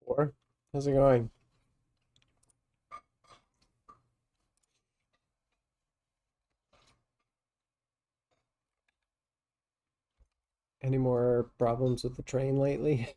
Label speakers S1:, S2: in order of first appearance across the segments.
S1: Or how's it going? Any more problems with the train lately?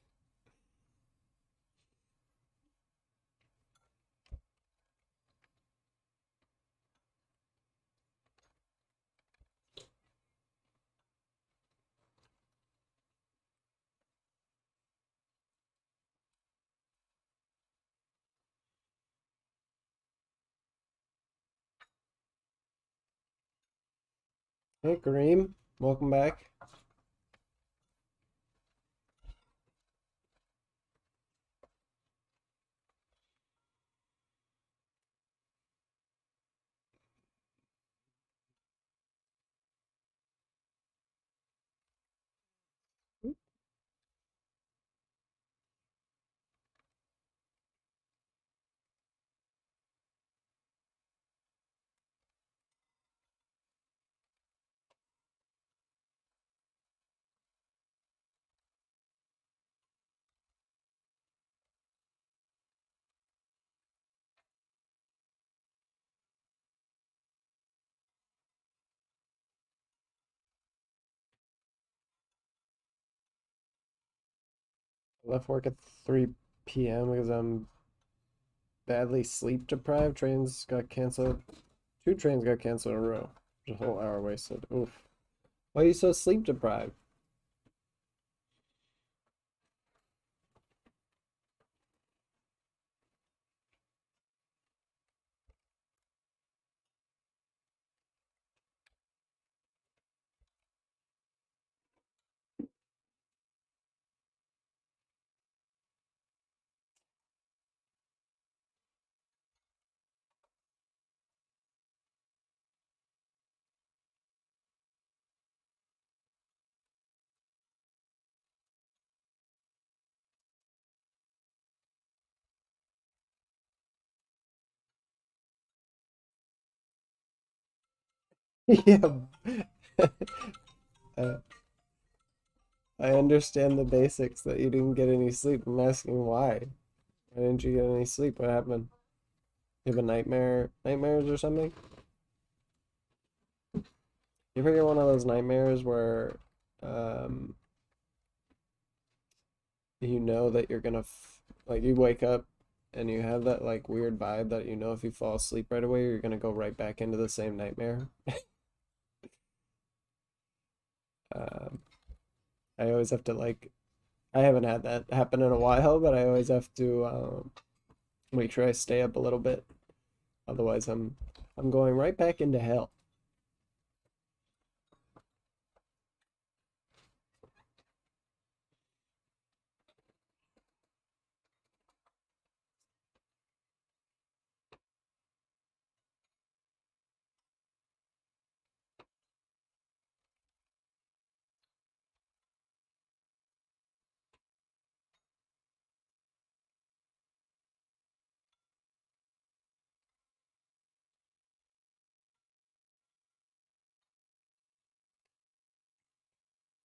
S1: Hey, Kareem, welcome back. I left work at 3 p.m. because I'm badly sleep deprived. Trains got canceled. Two trains got canceled in a row. A whole hour wasted. Oof. Why are you so sleep deprived? Yeah. uh, I understand the basics that you didn't get any sleep. I'm asking why. Why didn't you get any sleep? What happened? You have a nightmares or something? You ever get one of those nightmares where um you know that you're gonna like you wake up and you have that like weird vibe that you know if you fall asleep right away you're gonna go right back into the same nightmare. Um, I always have to like I haven't had that happen in a while, but I always have to make sure I stay up a little bit. Otherwise, I'm going right back into hell.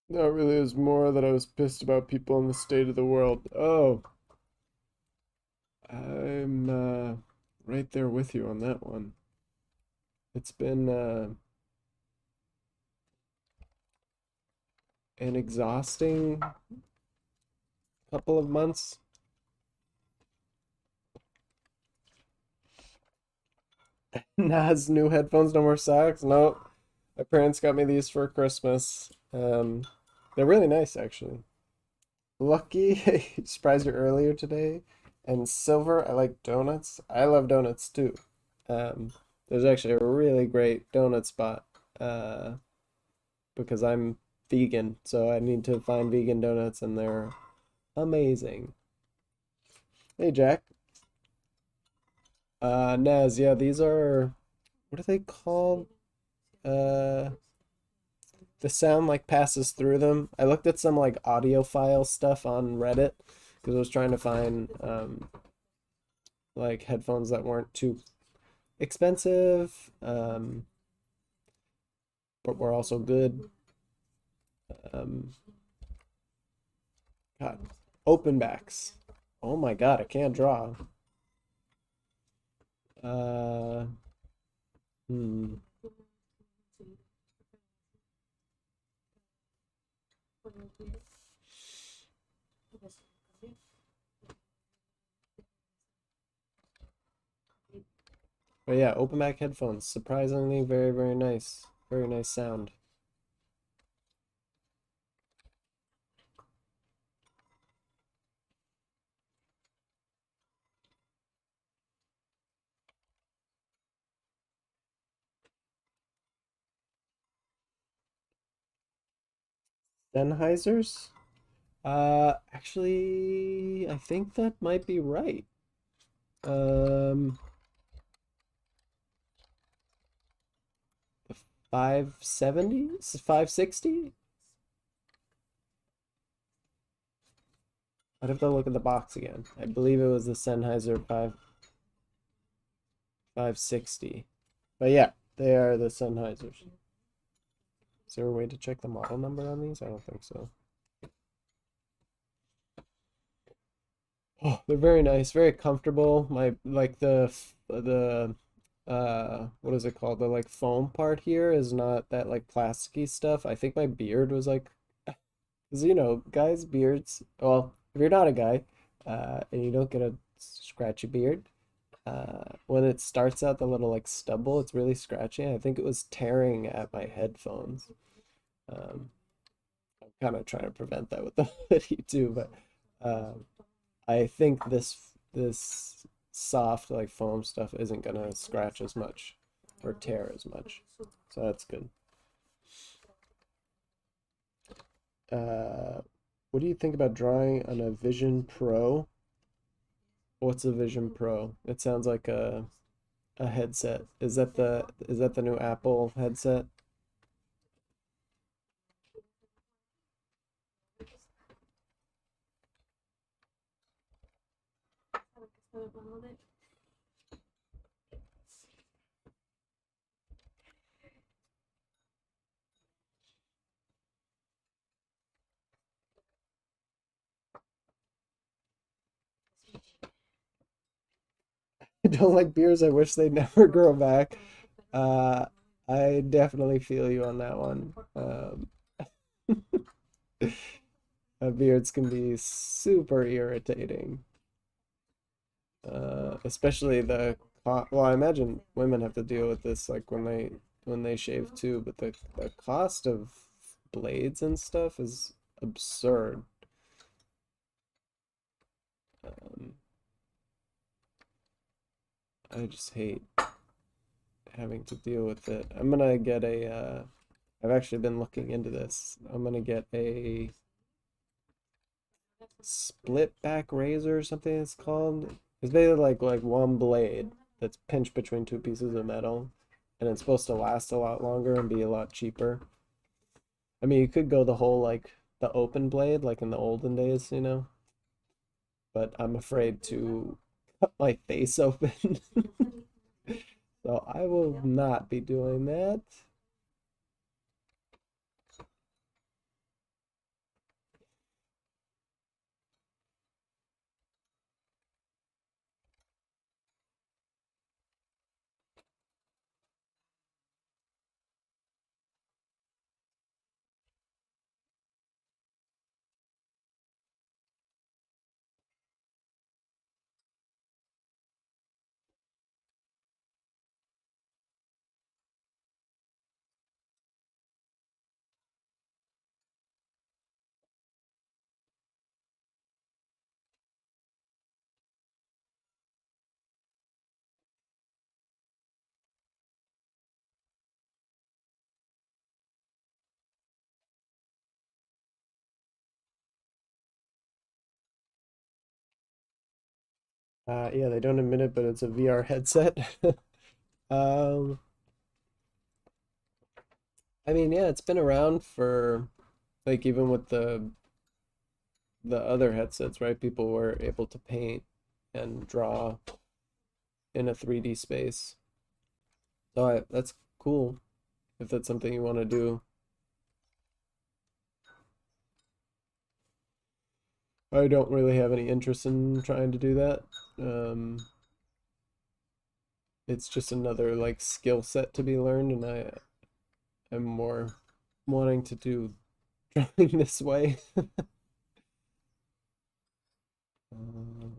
S1: No, it really was more that I was pissed about people in the state of the world. Oh, I'm right there with you on that one. It's been an exhausting couple of months. Nas new headphones, no more socks. No, my parents got me these for Christmas. They're really nice actually. Lucky surprised you earlier today. And Silver, I like donuts. I love donuts too. Um, there's actually a really great donut spot. Because I'm vegan, so I need to find vegan donuts, and they're amazing. Hey Jack. Naz, yeah, these are what are they called? Uh, the sound like passes through them. I looked at some like audiophile stuff on Reddit because I was trying to find like headphones that weren't too expensive, but were also good. Um, God, open backs. Oh my God, I can't draw. Uh, hmm. But yeah, open back headphones. Surprisingly, very, very nice. Very nice sound. Sennheisers? Actually, I think that might be right. Um, 570? 560? I'd have to look at the box again. I believe it was the Sennheiser 560. But yeah, they are the Sennheisers. Is there a way to check the model number on these? I don't think so. Oh, they're very nice, very comfortable. My like the what is it called? The like foam part here is not that like plasticky stuff. I think my beard was like, because you know, guys' beards. Well, if you're not a guy, and you don't get a scratchy beard, when it starts out the little like stubble, it's really scratchy. I think it was tearing at my headphones. Um, I'm kind of trying to prevent that with the hoodie too, but I think this soft like foam stuff isn't gonna scratch as much or tear as much, so that's good. Uh, what do you think about drawing on a Vision Pro? What's a Vision Pro? It sounds like a headset. Is that the new Apple headset? I don't like beers. I wish they never grow back. Uh, I definitely feel you on that one. Beards can be super irritating. Especially well, I imagine women have to deal with this like when they shave too, but the cost of blades and stuff is absurd. Um, I just hate having to deal with it. I'm gonna get I've actually been looking into this. I'm gonna get a split back razor or something it's called. It's basically like one blade that's pinched between two pieces of metal, and it's supposed to last a lot longer and be a lot cheaper. I mean, you could go the whole like the open blade, like in the olden days, but I'm afraid to cut my face open. So I will not be doing that. Yeah, they don't admit it, but it's a VR headset. Um, I mean, yeah, it's been around for like even with the other headsets, right? People were able to paint and draw in a 3D space. So that's cool if that's something you want to do. I don't really have any interest in trying to do that. Um, it's just another like skill set to be learned, and I am more wanting to do drawing this way. Um,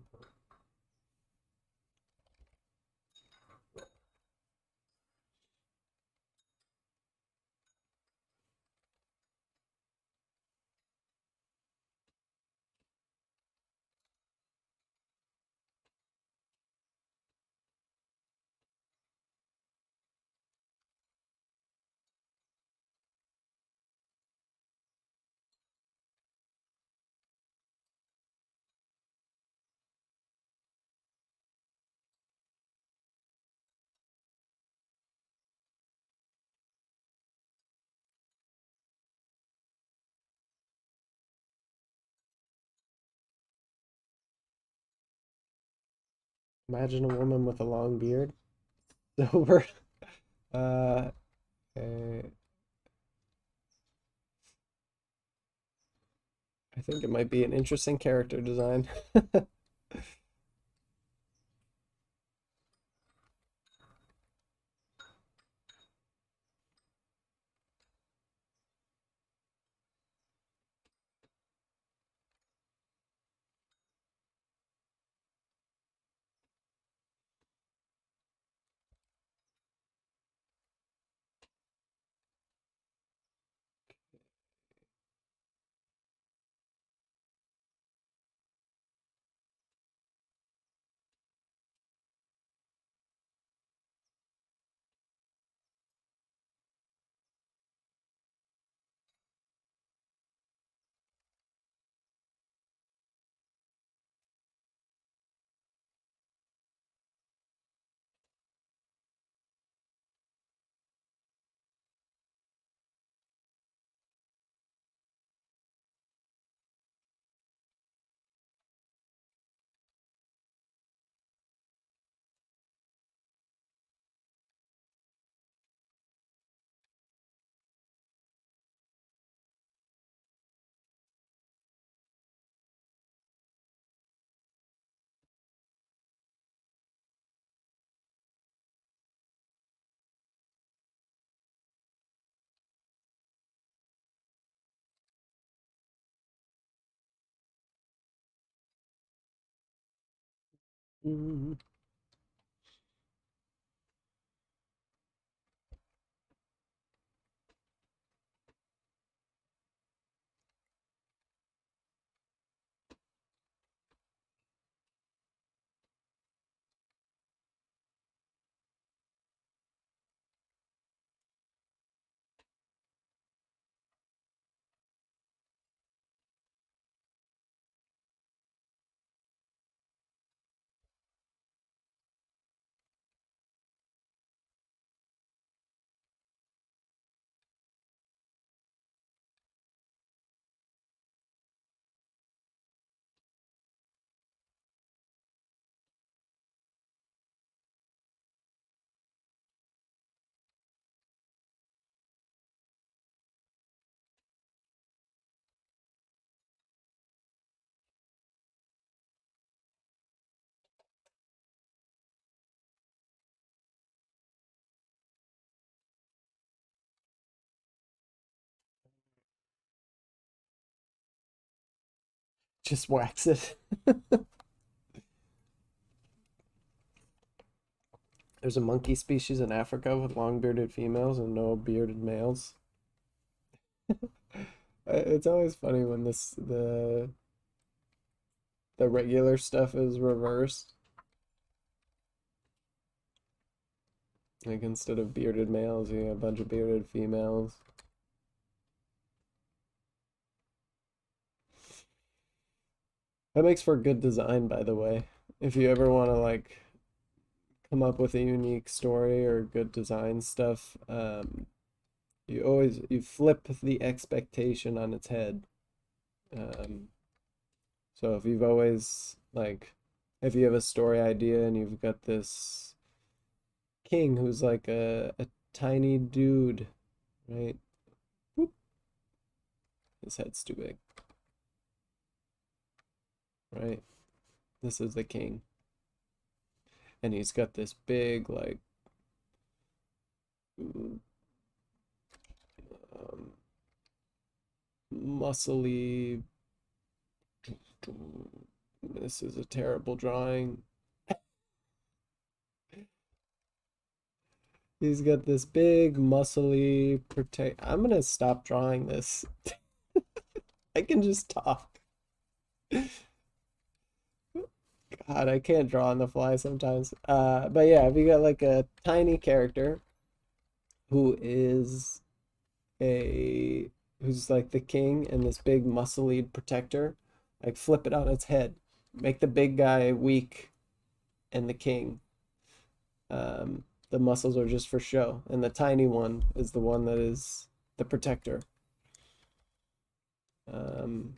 S1: Imagine a woman with a long beard. Silver. Uh, eh, I think it might be an interesting character design. Mm, just wax it. There's a monkey species in Africa with long bearded females and no bearded males. It's always funny when the regular stuff is reversed. Like instead of bearded males, you have a bunch of bearded females. That makes for good design, by the way. If you ever want to like come up with a unique story or good design stuff, you flip the expectation on its head. Um, so if you've always like, if you have a story idea and you've got this king who's like a tiny dude, right? Whoop, his head's too big. right? This is the king. And he's got this big, like, um, muscly. This is a terrible drawing. He's got this big, muscly protect. I'm gonna stop drawing this. I can just talk. God, I can't draw on the fly sometimes. But yeah, if you got like a tiny character who is a who's like the king and this big muscly protector, like flip it on its head. Make the big guy weak and the king. The muscles are just for show, and the tiny one is the one that is the protector. Um,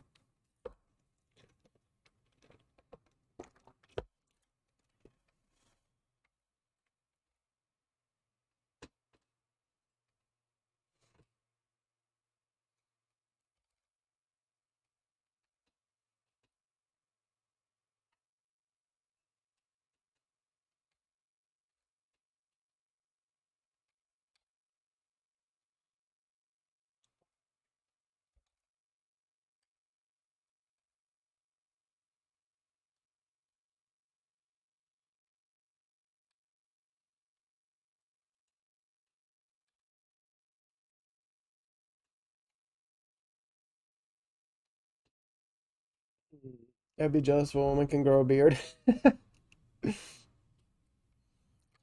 S1: I'd be jealous if a woman can grow a beard.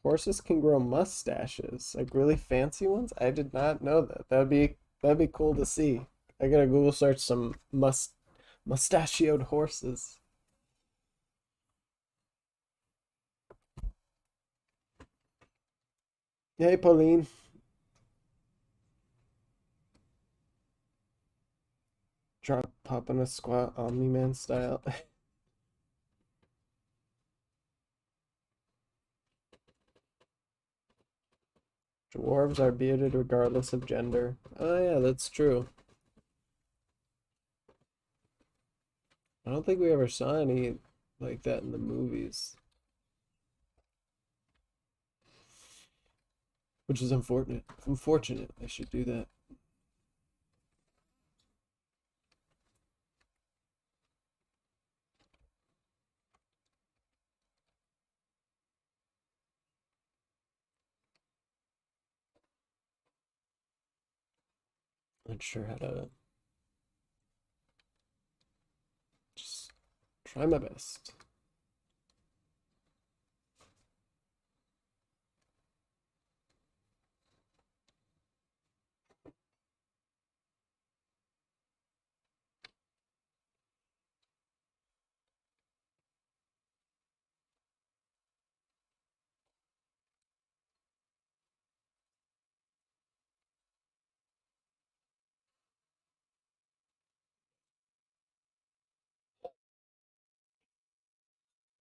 S1: Horses can grow mustaches, like really fancy ones. I did not know that. That'd be cool to see. I gotta Google search some mustachioed horses. Hey, Pauline. Drop, pop in a squat, Omni-Man style. Dwarves are bearded regardless of gender. Oh yeah, that's true. I don't think we ever saw any like that in the movies, which is unfortunate. Unfortunate. I should do that. Not sure how to just try my best.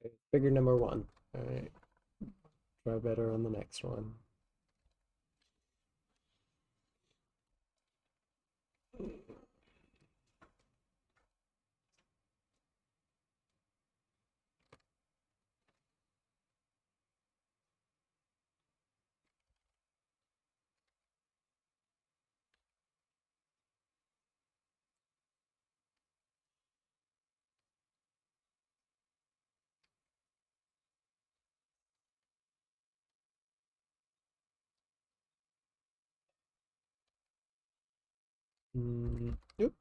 S1: Okay, figure number one. All right, try better on the next one. Yep.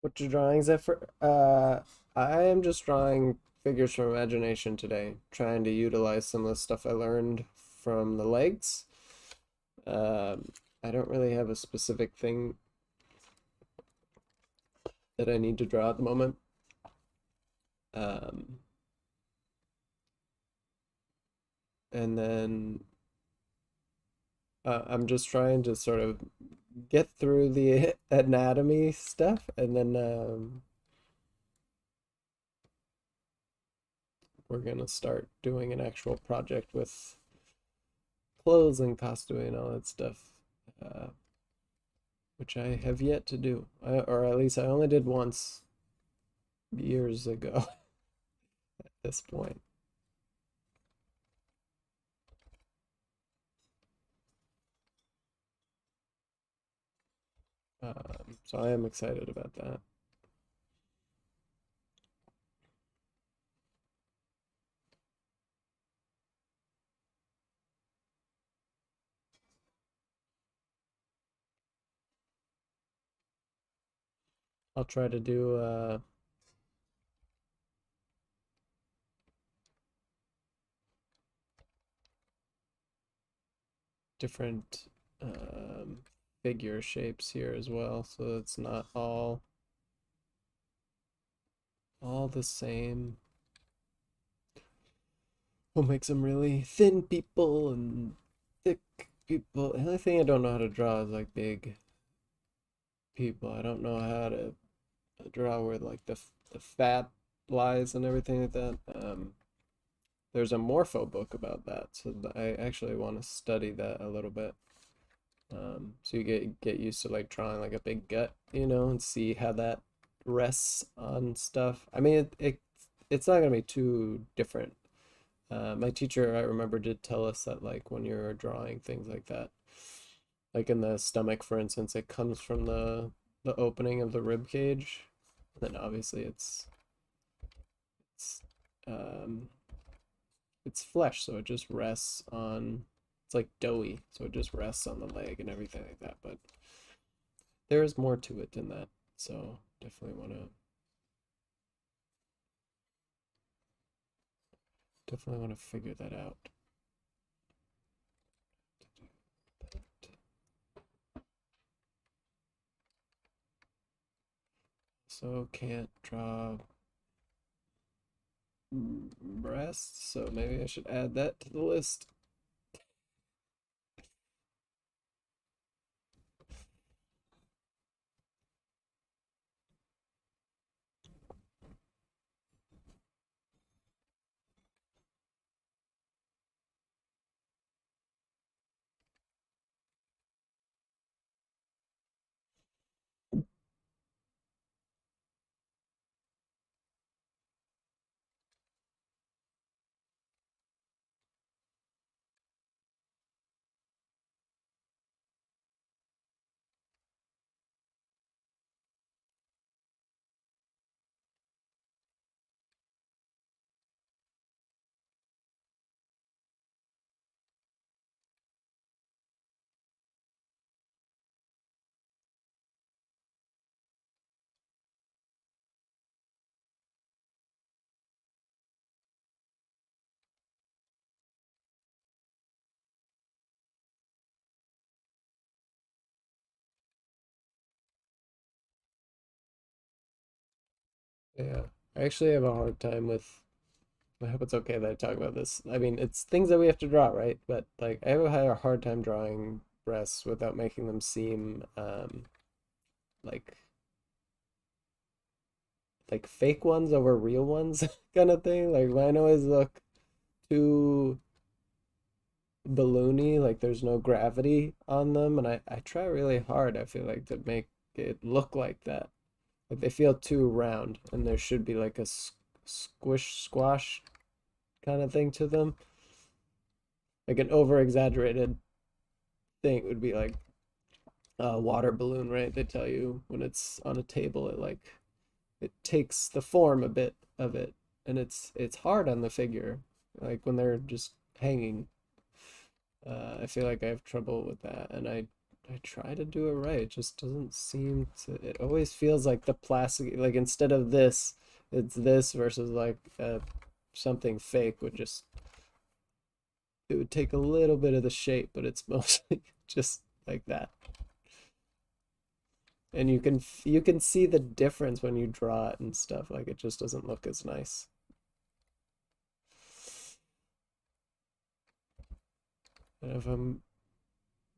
S1: What your drawings at for? I am just drawing figures from imagination today, trying to utilize some of the stuff I learned from the legs. I don't really have a specific thing that I need to draw at the moment. Um, and then I'm just trying to sort of get through the anatomy stuff, and then we're gonna start doing an actual project with clothes and costuming and all that stuff, uh, which I have yet to do, or at least I only did once years ago at this point. So I am excited about that. I'll try to do different figure shapes here as well, so it's not all the same. We'll make some really thin people and thick people. The only thing I don't know how to draw is like big people. I don't know how to draw where like the fat lies and everything like that. There's a Morpho book about that, so I actually want to study that a little bit. So you get used to like drawing like a big gut, and see how that rests on stuff. I mean, it's not gonna be too different. My teacher, I remember, did tell us that like when you're drawing things like that, like in the stomach, for instance, it comes from the opening of the rib cage. And then obviously it's um it's flesh, so it just rests on. It's like doughy, so it just rests on the leg and everything like that. But there is more to it than that, so definitely want to figure that out. So can't draw breasts, so maybe I should add that to the list. Yeah, I actually have a hard time with. I hope it's okay that I talk about this. I mean, it's things that we have to draw, right? But like, I have a hard time drawing breasts without making them seem like fake ones over real ones, kind of thing. Like mine always look too balloony, like there's no gravity on them, and I try really hard. I feel like to make it look like that. Like they feel too round, and there should be like a squish squash kind of thing to them. Like an over exaggerated thing would be like a water balloon, right? They tell you when it's on a table, it takes the form a bit of it, and it's hard on the figure, like when they're just hanging. I feel like I have trouble with that, and I try to do it right. It just doesn't seem to. It always feels like the plastic, like instead of this, it's this versus like something fake would just, it would take a little bit of the shape, but it's mostly just like that. And you can see the difference when you draw it and stuff. Like it just doesn't look as nice. And if I'm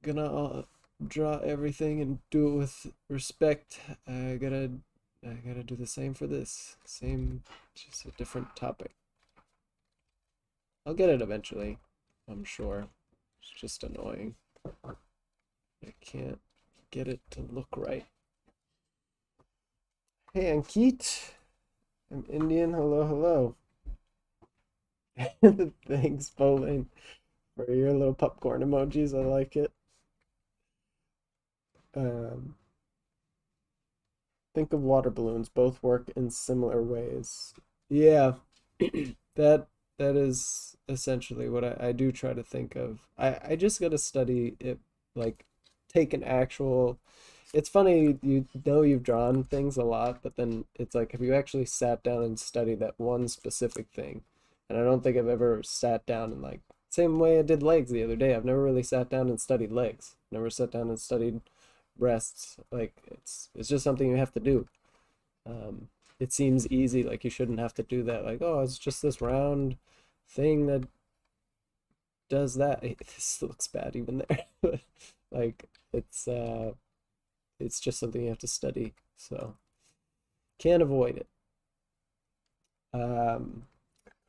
S1: gonna draw everything and do it with respect, I gotta do the same for this. Same, just a different topic. I'll get it eventually, I'm sure. It's just annoying. I can't get it to look right. Hey, Ankit. I'm Indian. Hello, hello. Thanks, Bolin, for your little popcorn emojis. I like it. Um, think of water balloons. Both work in similar ways. Yeah, that that is essentially what I do try to think of. I just gotta study it, like take an actual. It's funny, you know you've drawn things a lot, but then it's like, have you actually sat down and studied that one specific thing? And I don't think I've ever sat down and like, same way I did legs the other day. I've never really sat down and studied legs. Never sat down and studied breasts. Like it's just something you have to do. Um, it seems easy, like you shouldn't have to do that. Like, oh, it's just this round thing that does that. This looks bad even there. Like it's just something you have to study. So can't avoid it. Um,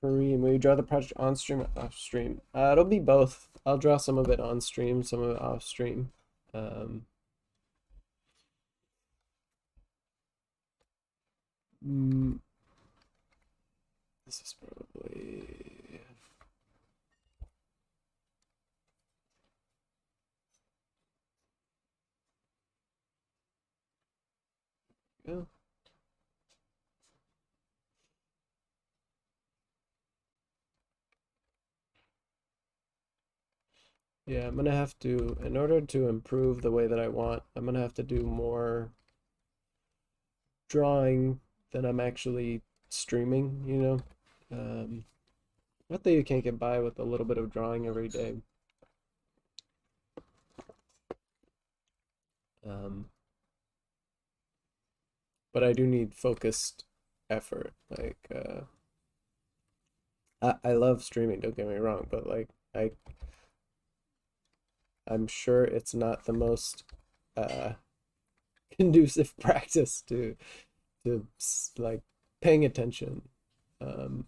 S1: Kareem, will you draw the project on stream or off stream? It'll be both. I'll draw some of it on stream, some of it off stream. Um, mm, this is probably. Yeah. Yeah, I'm gonna have to, in order to improve the way that I want, I'm gonna have to do more drawing than I'm actually streaming, you know? Not that you can't get by with a little bit of drawing every day. Um, but I do need focused effort. Like, I love streaming, don't get me wrong, but like, I'm sure it's not the most uh, conducive practice to like paying attention. Um,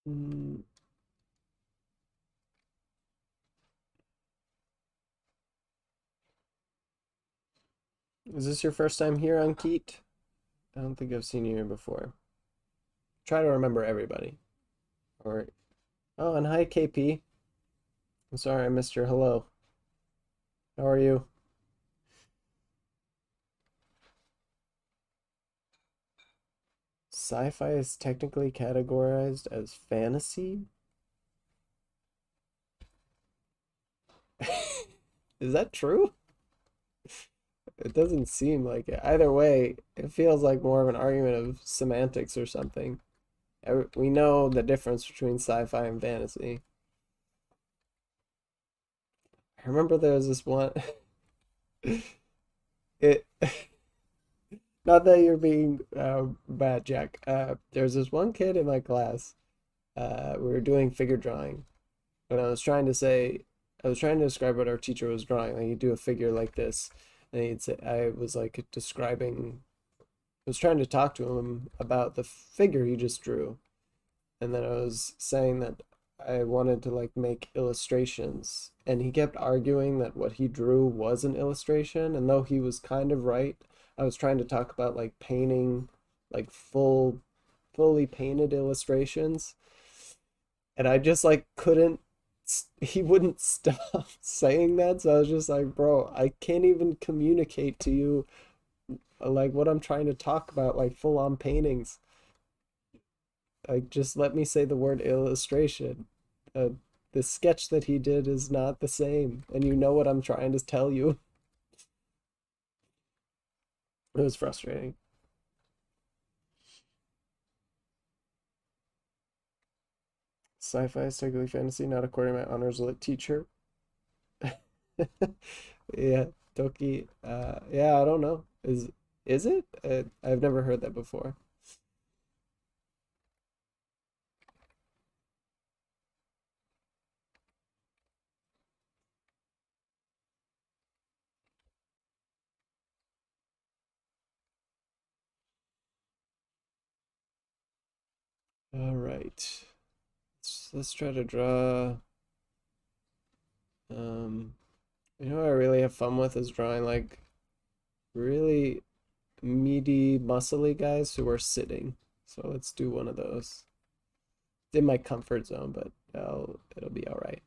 S1: mm, is this your first time here on Keat? I don't think I've seen you here before. Try to remember everybody. Or oh, and hi KP. I'm sorry I missed your hello. How are you? Sci-fi is technically categorized as fantasy? Is that true? It doesn't seem like it. Either way, it feels like more of an argument of semantics or something. We know the difference between sci-fi and fantasy. I remember there was this one. It not that you're being bad, Jack. There's this one kid in my class. We were doing figure drawing, and I was trying to describe what our teacher was drawing. Like he'd do a figure like this, and he'd say, I was like describing. I was trying to talk to him about the figure he just drew, and then I was saying that I wanted to like make illustrations, and he kept arguing that what he drew was an illustration, and though he was kind of right, I was trying to talk about like painting like fully painted illustrations, and I just like couldn't he wouldn't stop saying that, so I was just like, bro, I can't even communicate to you like what I'm trying to talk about, like full on paintings. Like, just let me say the word illustration. Uh, the sketch that he did is not the same, and you know what I'm trying to tell you. It was frustrating. Sci-fi is technically fantasy, not according to my honors lit teacher. Yeah, Doki. Yeah, I don't know. Is it? I've never heard that before. All right. Let's try to draw. Um, you know what I really have fun with is drawing like really meaty, muscly guys who are sitting. So let's do one of those. It's in my comfort zone, but it'll be all right.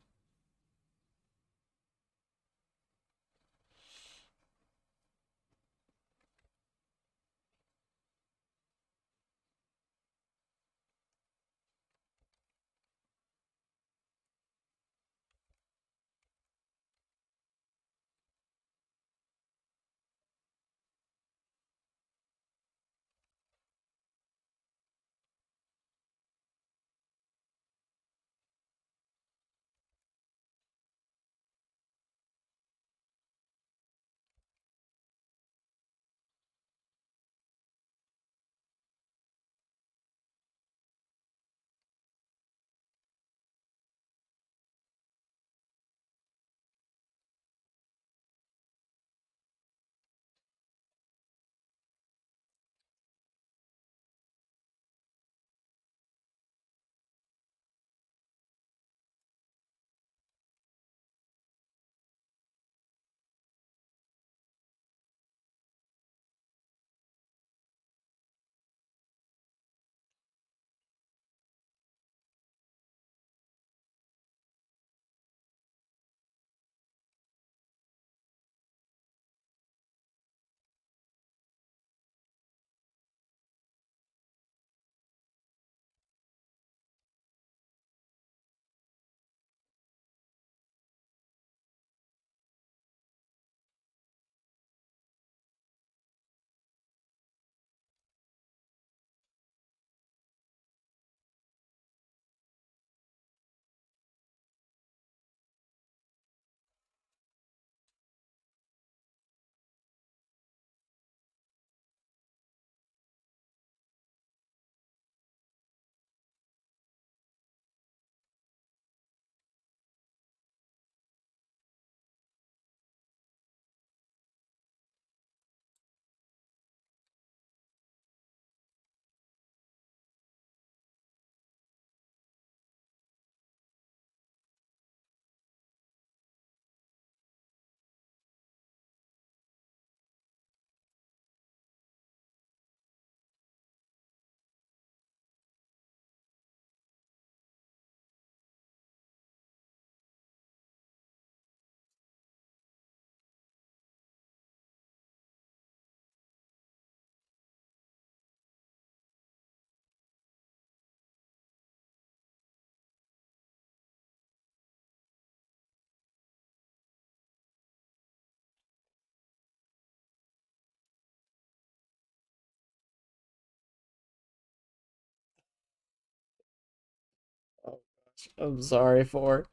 S1: Oh gosh, I'm sorry for.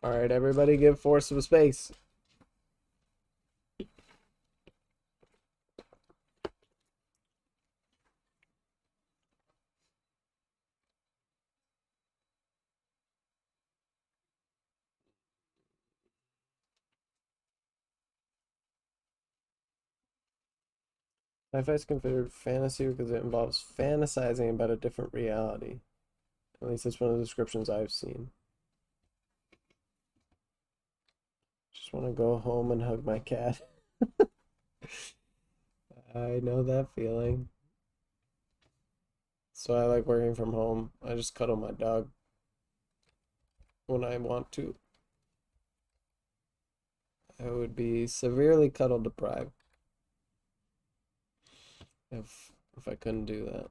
S1: All right, everybody, give Force some space. Sci-fi is considered fantasy because it involves fantasizing about a different reality. At least that's one of the descriptions I've seen. Just want to go home and hug my cat. I know that feeling. So I like working from home. I just cuddle my dog when I want to. I would be severely cuddle deprived if I couldn't do that.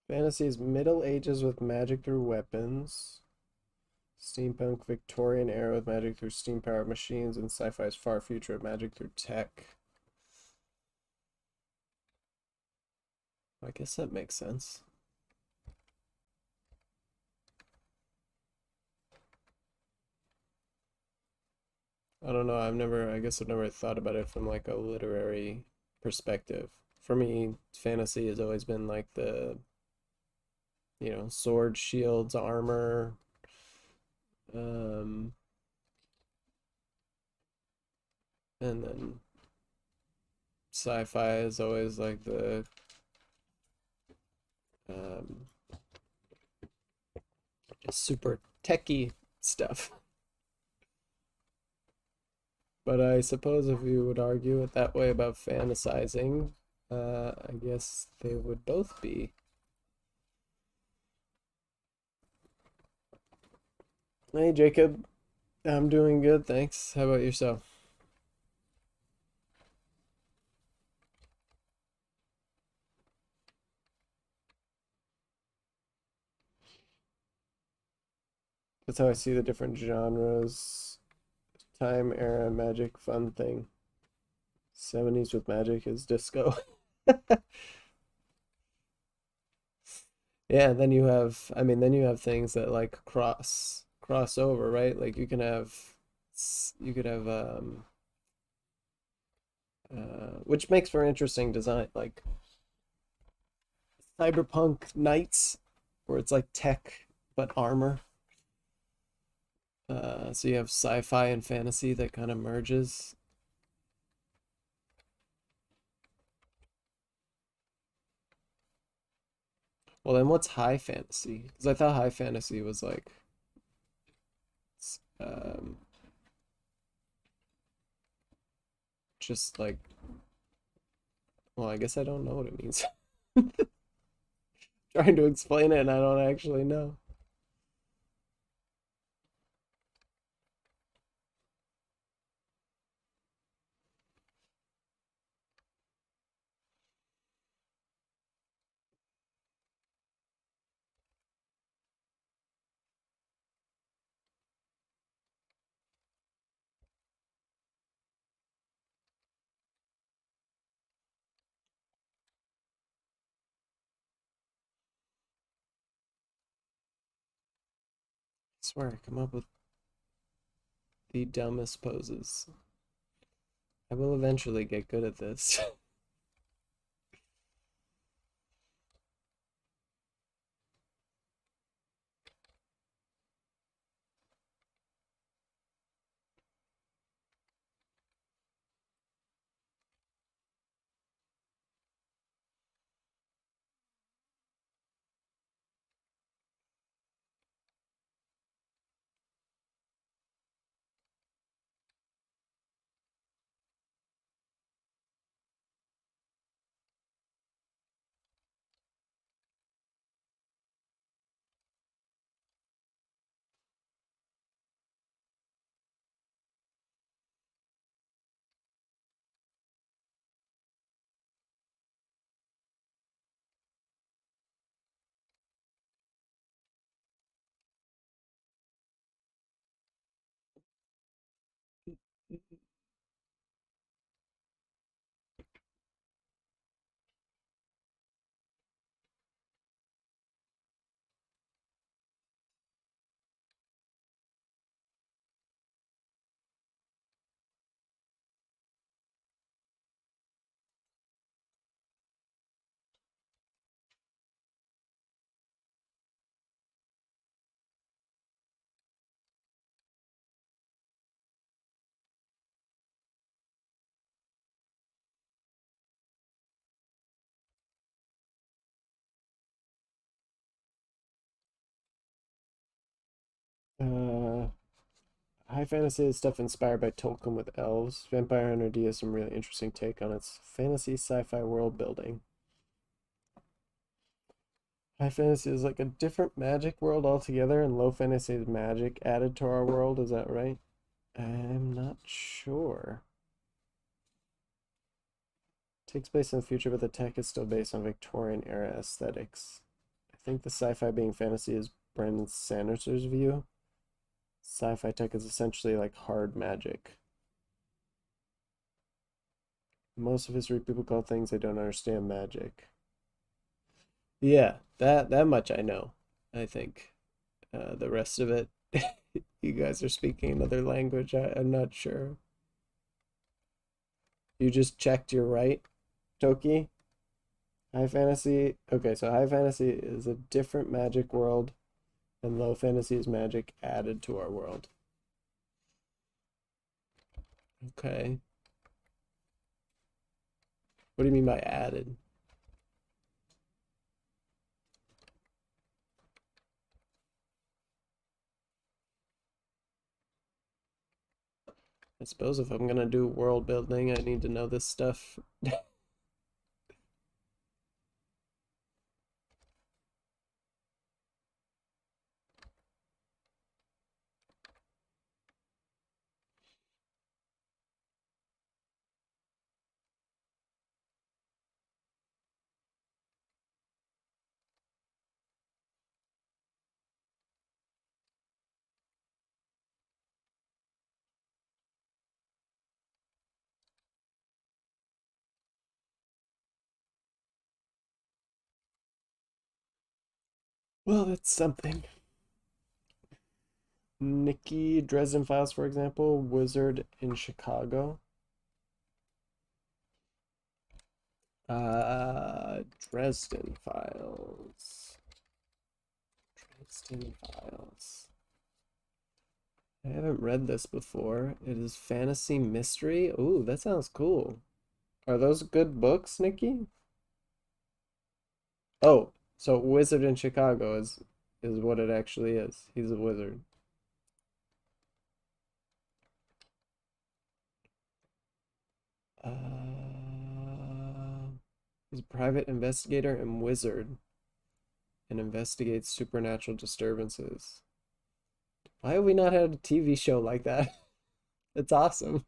S1: Fantasy is Middle Ages with magic through weapons. Steampunk Victorian era with magic through steam powered machines, and sci-fi's far future of magic through tech. I guess that makes sense. I don't know. I guess I've never thought about it from like a literary perspective. For me, fantasy has always been like swords, shields, armor. Um, and then sci-fi is always like the um, super techy stuff. But I suppose if you would argue it that way about fantasizing, I guess they would both be. Hey, Jacob. I'm doing good, thanks. How about yourself? That's how I see the different genres. Time, era, magic, fun thing. 70s with magic is disco. Yeah, then then you have things that like cross over, right? Like you could have which makes for interesting design, like cyberpunk knights, where it's like tech but armor. So you have sci-fi and fantasy that kind of merges. Well, then what's high fantasy? Because I thought high fantasy was like, um, just like, well, I guess I don't know what it means. Trying to explain it and I don't actually know. I swear, I come up with the dumbest poses. I will eventually get good at this. High fantasy is stuff inspired by Tolkien with elves. Vampire Hunter D has some really interesting take on its fantasy sci-fi world building. High fantasy is like a different magic world altogether, and low fantasy is magic added to our world. Is that right? I'm not sure. Takes place in the future, but the tech is still based on Victorian era aesthetics. I think the sci-fi being fantasy is Brandon Sanders's view. Sci-fi tech is essentially like hard magic. Most of history people call things they don't understand magic. Yeah, that much I know. I think the rest of it, you guys are speaking another language. I'm not sure. You just checked you're right, Toki. High fantasy. Okay, so high fantasy is a different magic world, and low fantasy is magic added to our world. Okay. What do you mean by added? I suppose if I'm gonna do world building, I need to know this stuff. Well, that's something. Nikki Dresden Files, for example, Wizard in Chicago. Dresden Files. Dresden Files. I haven't read this before. It is fantasy mystery. Ooh, that sounds cool. Are those good books, Nikki? Oh, so Wizard in Chicago is what it actually is. He's a wizard. He's a private investigator and wizard and investigates supernatural disturbances. Why have we not had a TV show like that? It's awesome.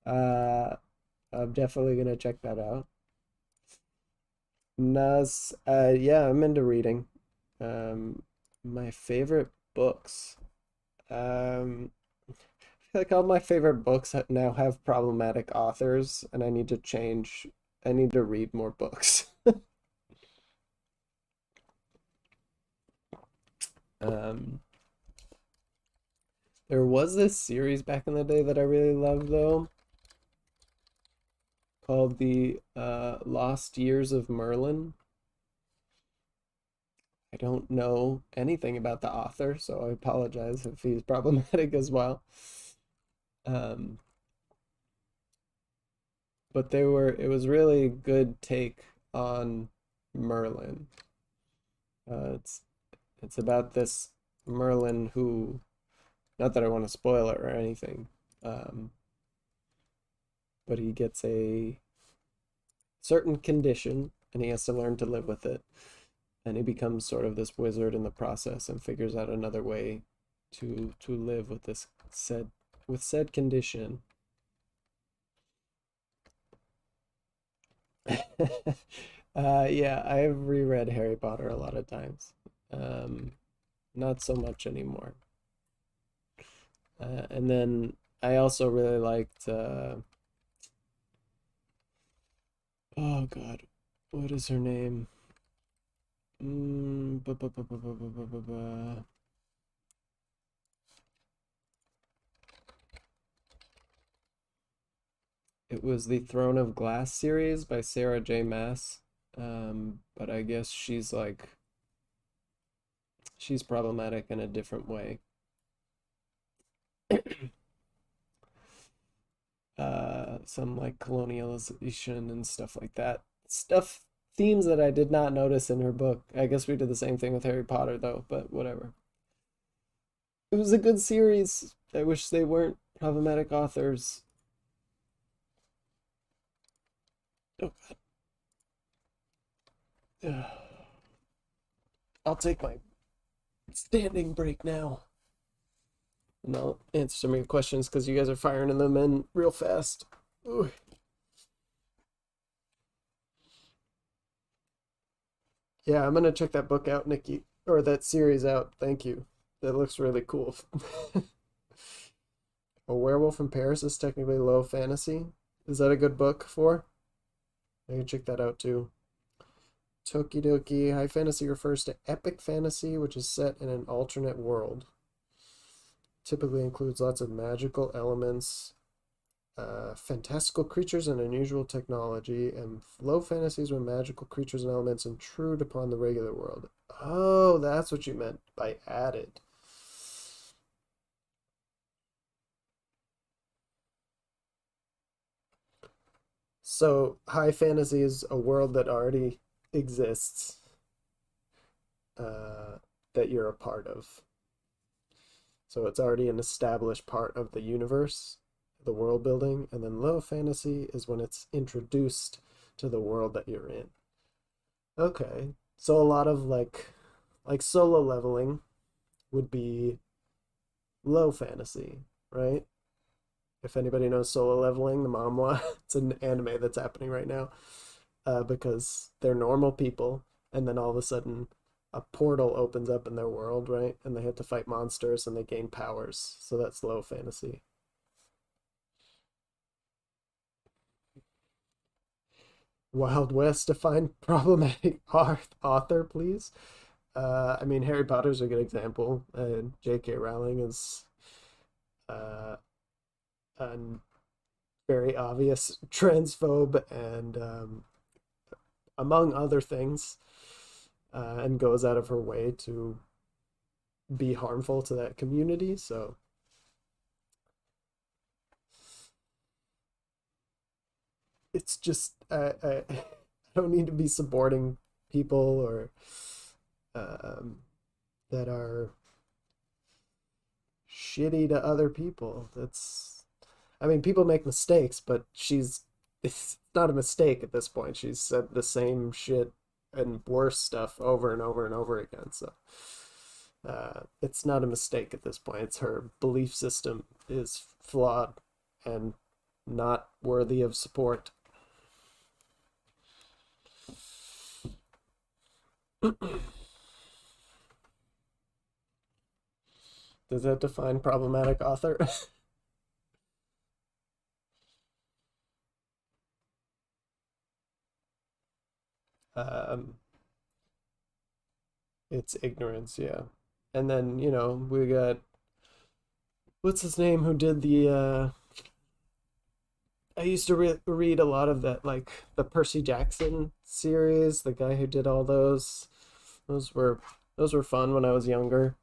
S1: Uh, I'm definitely gonna check that out. Nas, yeah, I'm into reading. Um, my favorite books. I feel like all my favorite books now have problematic authors, and I need to change. I need to read more books. Um, there was this series back in the day that I really loved, though, called the Lost Years of Merlin. I don't know anything about the author, so I apologize if he's problematic as well. Um, but it was really good take on Merlin. It's about this Merlin who, not that I want to spoil it or anything, um, but he gets a certain condition and he has to learn to live with it. And he becomes sort of this wizard in the process and figures out another way to live with this said condition. Yeah, I've reread Harry Potter a lot of times. Um, Not so much anymore. And then I also really liked, oh God, what is her name? Mm, bu- bu- bu- bu- bu- bu- bu- bu- bu- It was the Throne of Glass series by Sarah J. Maas. But I guess she's problematic in a different way. Some like colonialization and stuff like that. Stuff Themes that I did not notice in her book. I guess we did the same thing with Harry Potter though, but whatever. It was a good series. I wish they weren't problematic authors. Oh, God. I'll take my standing break now. And I'll answer some of your questions because you guys are firing them in real fast. Ooh. Yeah, I'm gonna check that book out, Nikki, or that series out. Thank you. That looks really cool. A Werewolf in Paris is technically low fantasy. Is that a good book for? I can check that out too. Tokidoki. High fantasy refers to epic fantasy, which is set in an alternate world. Typically includes lots of magical elements, fantastical creatures, and unusual technology. And low fantasies when magical creatures and elements intrude upon the regular world. Oh, that's what you meant by added. So high fantasy is a world that already exists, uh, that you're a part of. So it's already an established part of the universe, the world building, and then low fantasy is when it's introduced to the world that you're in. Okay. So a lot of like solo leveling would be low fantasy, right? If anybody knows solo leveling, the manhwa, it's an anime that's happening right now. Because they're normal people, and then all of a sudden a portal opens up in their world, right? And they have to fight monsters and they gain powers. So that's low fantasy. Wild West, define problematic author, please. I mean, Harry Potter's a good example, and J.K. Rowling is uh, a very obvious transphobe and among other things, and goes out of her way to be harmful to that community. So it's just I don't need to be supporting people or um, that are shitty to other people. That's, I mean, people make mistakes, but it's not a mistake at this point. She's said the same shit and worse stuff over and over and over again. So it's not a mistake at this point. It's her belief system is flawed and not worthy of support. Does that define problematic author? um, it's ignorance, yeah. And then, we got what's his name who did the I used to read a lot of that, like the Percy Jackson series, the guy who did all those. Those were those were fun when I was younger.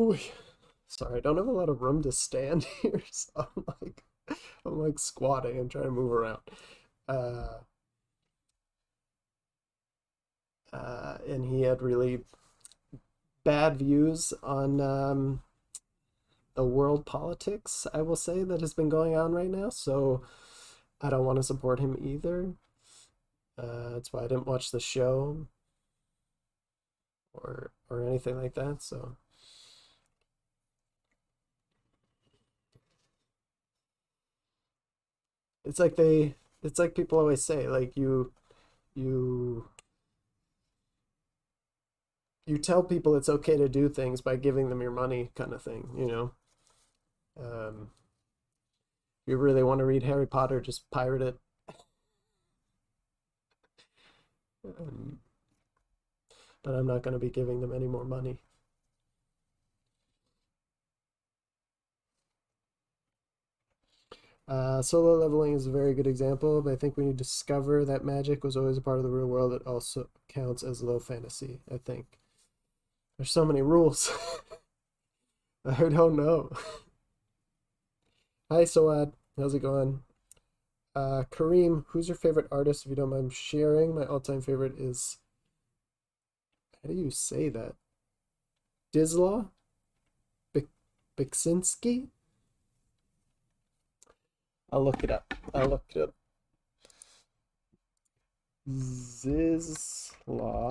S1: Ooh, sorry, I don't have a lot of room to stand here, so I'm like squatting and trying to move around. Uh, and he had really bad views on the world politics, I will say, that has been going on right now. So I don't want to support him either. That's why I didn't watch the show or anything like that. So it's like it's like people always say, like you you tell people it's okay to do things by giving them your money, kind of thing. Um, if you really want to read Harry Potter, just pirate it. Um, but I'm not going to be giving them any more money. Solo leveling is a very good example, but I think when you discover that magic was always a part of the real world, it also counts as low fantasy, I think. There's so many rules. I don't know. Hi, Soad. How's it going? Kareem, who's your favorite artist, if you don't mind sharing? My all-time favorite is, how do you say that? Dizlaw? Beksinski? I'll look it up. I'll look it up. Zizla.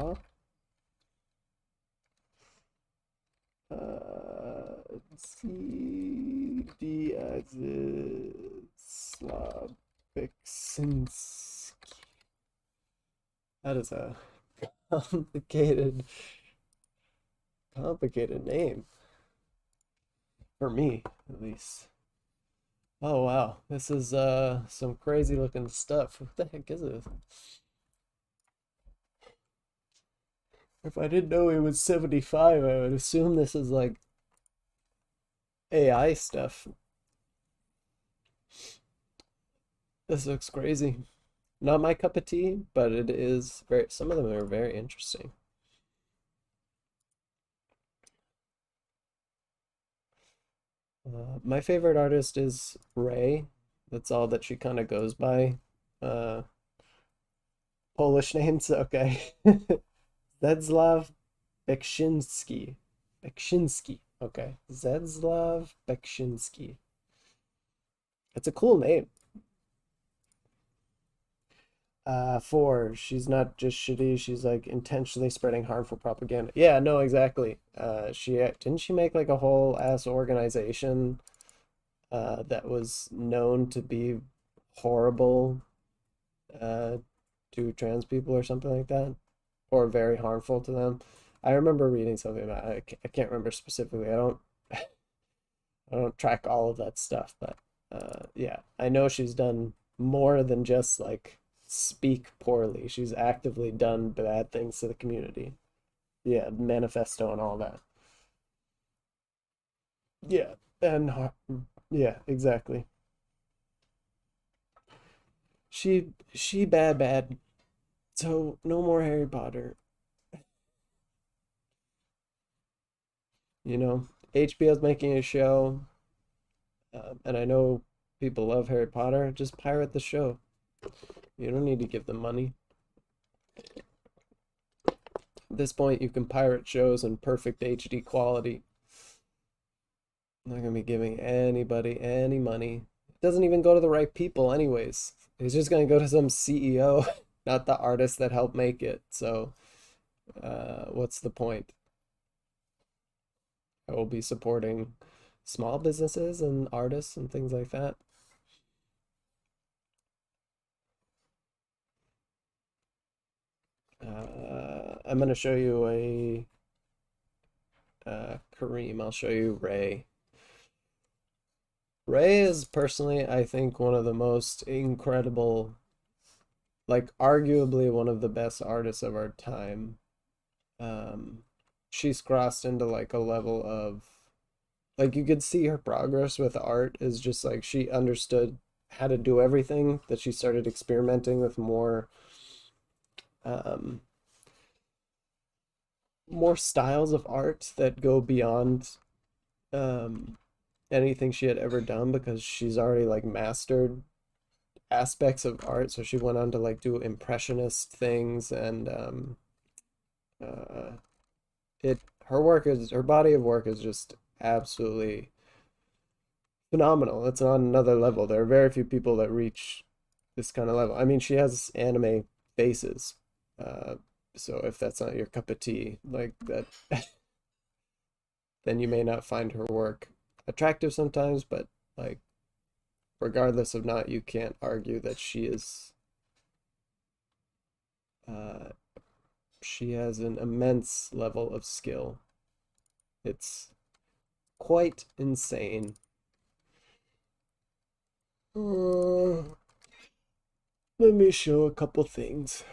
S1: Zizla Beksinski. That is a complicated name. For me, at least. Oh wow, this is some crazy looking stuff. What the heck is this? If I didn't know he was 75, I would assume this is like AI stuff. This looks crazy. Not my cup of tea, but it is very, some of them are very interesting. My favorite artist is Ray. That's all that she kind of goes by. Uh, Polish names, okay. Zedzlav Bekshinsky. Bekshinsky, okay. Zedzlav Bekshinsky. It's a cool name. Four, she's not just shitty, she's like intentionally spreading harmful propaganda. Yeah, no, exactly. She didn't she make like a whole ass organization that was known to be horrible uh to trans people or something like that, or very harmful to them. I remember reading something about it. I can't remember specifically. I don't I don't track all of that stuff, but yeah, I know she's done more than just like speak poorly. She's actively done bad things to the community. Yeah, manifesto and all that. Yeah, and yeah, exactly. She bad. So no more Harry Potter. You know, HBO's making a show, and I know people love Harry Potter. Just pirate the show. You don't need to give them money. At this point, you can pirate shows in perfect HD quality. I'm not gonna be giving anybody any money. It doesn't even go to the right people, anyways. It's just gonna go to some CEO, not the artist that helped make it. So, what's the point? I will be supporting small businesses and artists and things like that. I'm gonna show you a Kareem. I'll show you Ray. Ray is personally, I think, one of the most incredible, like arguably one of the best artists of our time. Um, she's crossed into like a level of like you could see her progress with art is just like she understood how to do everything, that she started experimenting with um more styles of art that go beyond um anything she had ever done, because she's already like mastered aspects of art. So she went on to like do impressionist things, and uh it her body of work is just absolutely phenomenal. It's on another level. There are very few people that reach this kind of level. I mean, she has anime faces. Uh, so if that's not your cup of tea, like that, then you may not find her work attractive sometimes, but like regardless of not, you can't argue that uh she has an immense level of skill. It's quite insane. Uh, Let me show a couple things.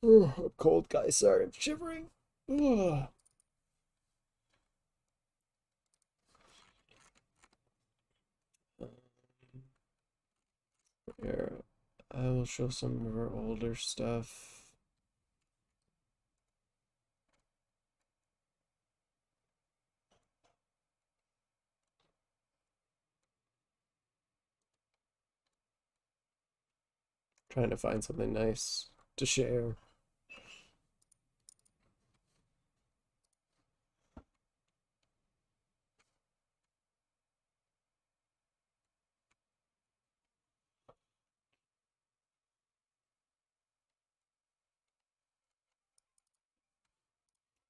S1: I'm cold, guys. Sorry, I'm shivering. Ugh. Here, I will show some of her older stuff. Trying to find something nice to share.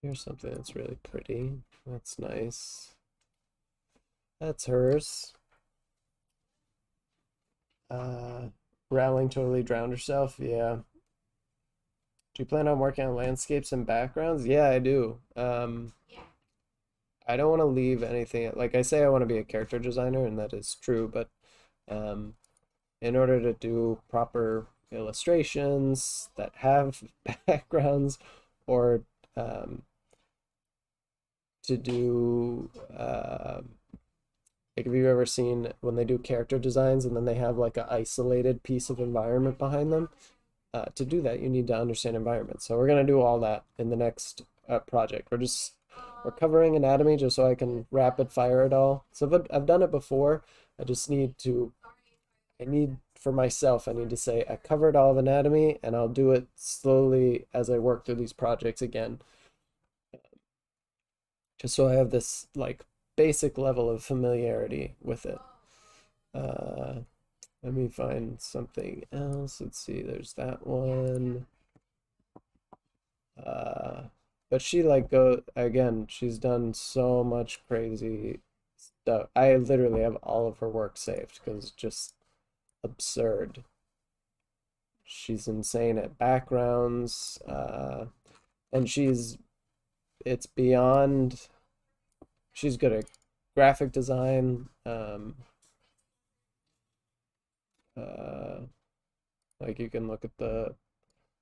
S1: Here's something that's really pretty. That's nice. That's hers. Uh, Rowling totally drowned herself. Yeah. Do you plan on working on landscapes and backgrounds? Yeah, I do. I don't want to leave anything. Like I say, I want to be a character designer, and that is true. But um, in order to do proper illustrations that have backgrounds, or um, to do like, have you ever seen when they do character designs and then they have like an isolated piece of environment behind them? To do that, you need to understand environment. So we're gonna do all that in the next project. We're covering anatomy just so I can rapid fire it all. So I've done it before. I just need to. I need for myself. I need to say I covered all of anatomy, and I'll do it slowly as I work through these projects again, just so I have this like basic level of familiarity with it. Uh, Let me find something else. Let's see. There's that one. Uh, but she like go again. She's done so much crazy stuff. I literally have all of her work saved because it's just absurd. She's insane at backgrounds, and it's beyond. She's good at graphic design. Uh, like you can look at the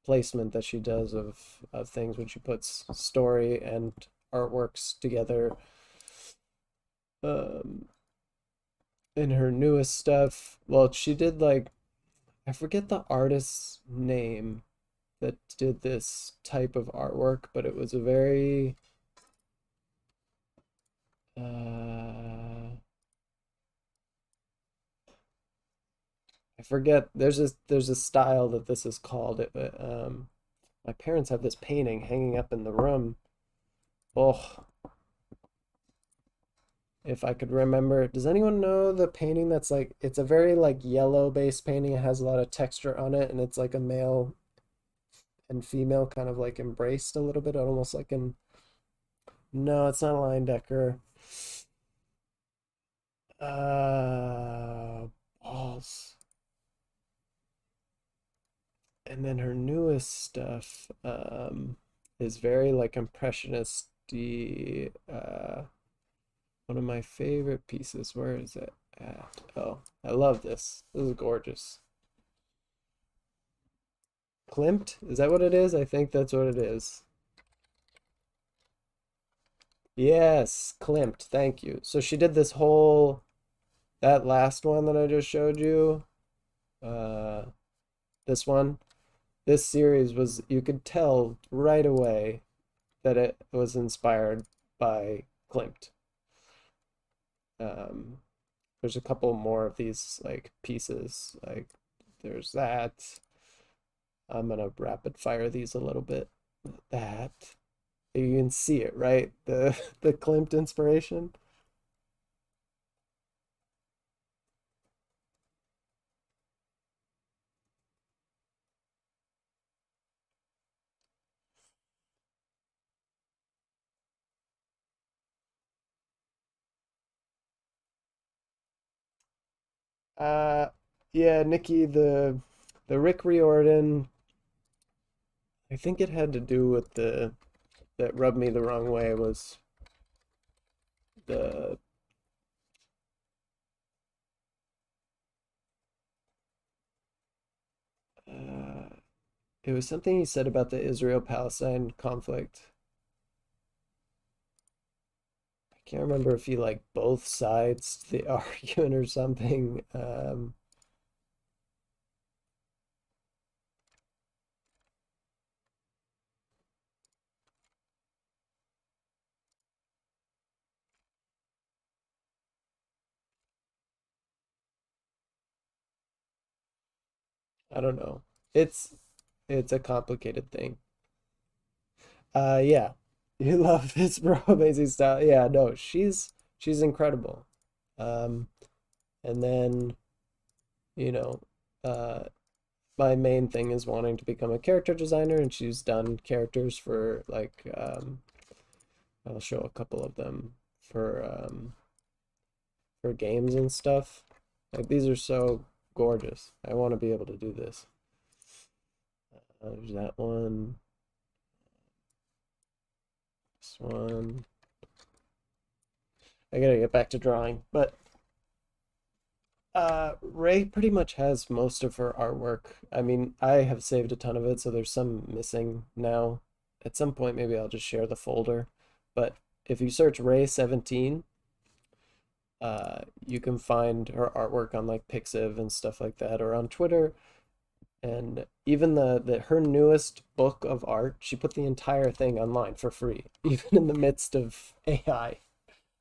S1: placement that she does of things when she puts story and artworks together. Um, in her newest stuff, well, she did like I forget the artist's name that did this type of artwork, but it was a very I forget. There's a style that this is called. My parents have this painting hanging up in the room. Oh, if I could remember. Does anyone know the painting that's like it's a very like yellow based painting. It has a lot of texture on it and it's like a male and female kind of like embraced a little bit, almost like in no, it's not a Leyendecker. Uh Balls. And then her newest stuff is very like impressionist one of my favorite pieces. Where is it at? Oh, I love this. This is gorgeous. Klimt? Is that what it is? I think that's what it is. Yes, Klimt. Thank you. So she did this whole that last one that I just showed you. Uh, this one. This series was you could tell right away that it was inspired by Klimt. Um, there's a couple more of these like pieces. Like there's that. I'm gonna rapid fire these a little bit. That you can see it, right? The the Klimt inspiration. Uh yeah, Nikki, the Rick Riordan, I think it had to do with the that rubbed me the wrong way was the uh it was something he said about the Israel-Palestine conflict. I can't remember if he like both sides to the argument or something. I don't know. It's it's a complicated thing. Yeah. You love this bro amazing style. Yeah, no, she's incredible. Um, and then, you know, uh my main thing is wanting to become a character designer and she's done characters for like I'll show a couple of them for games and stuff. Like these are so gorgeous. I want to be able to do this. There's that one. This one. I gotta get back to drawing, but Ray pretty much has most of her artwork. I mean, I have saved a ton of it, so there's some missing now. At some point, maybe I'll just share the folder. But if you search Ray 17, you can find her artwork on like Pixiv and stuff like that, or on Twitter. And even the her newest book of art, she put the entire thing online for free, even in the midst of AI.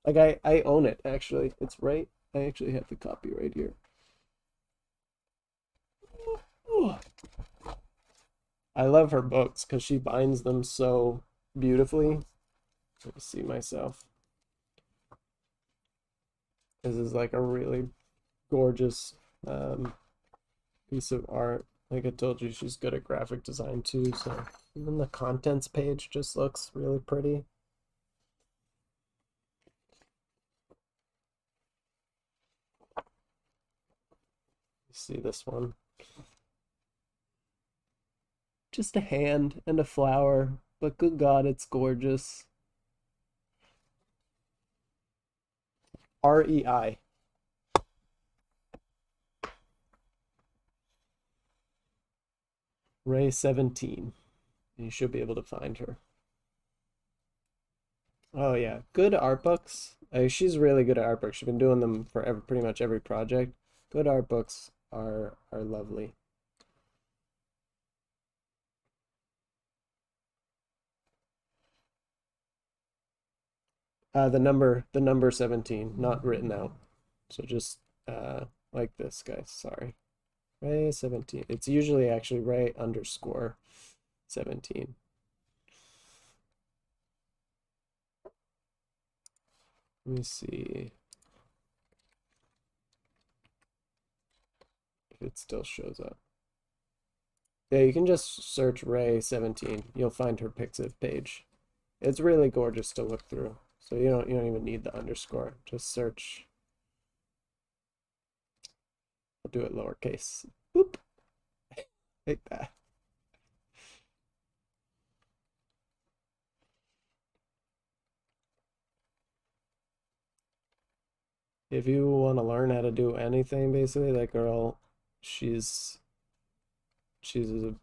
S1: Like I own it actually. It's right. I actually have the copy right here. Oh, I love her books because she binds them so beautifully. Let me see myself. This is like a really gorgeous piece of art. Like I told you, she's good at graphic design too. So even the contents page just looks really pretty. You see this one? Just a hand and a flower, but good God, it's gorgeous. REI. Ray 17. You should be able to find her. Oh yeah, good art books. She's really good at art books. She's been doing them for pretty much every project. Good art books are lovely. The number 17, not written out. So just like this, guys. Sorry. Ray 17. It's usually actually Ray underscore 17. Let me see if it still shows up. Yeah, you can just search Ray 17. You'll find her Pixiv page. It's really gorgeous to look through. So you don't even need the underscore. Just search. I'll do it lowercase. Boop. Like that. If you want to learn how to do anything, basically, that girl, she's she's a,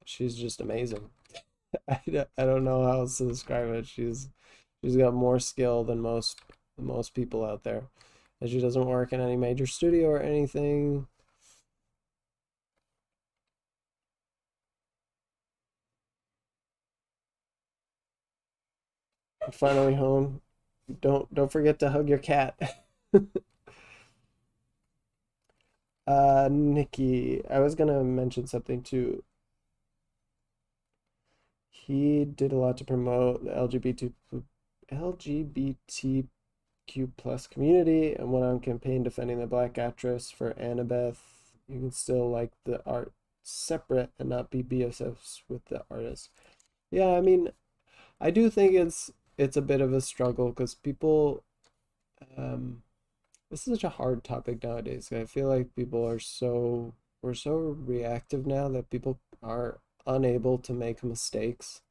S1: she's just amazing. I don't know how else to describe it. She's got more skill than most people out there. And she doesn't work in any major studio or anything. Finally home. Don't forget to hug your cat. Nikki, I was gonna mention something too. He did a lot to promote the LGBTQ plus community and went on campaign defending the black actress for Annabeth. You can still like the art separate and not be BFFs with the artist. Yeah, I mean, I do think it's a bit of a struggle because people um this is such a hard topic nowadays. I feel like people are so we're so reactive now that people are unable to make mistakes.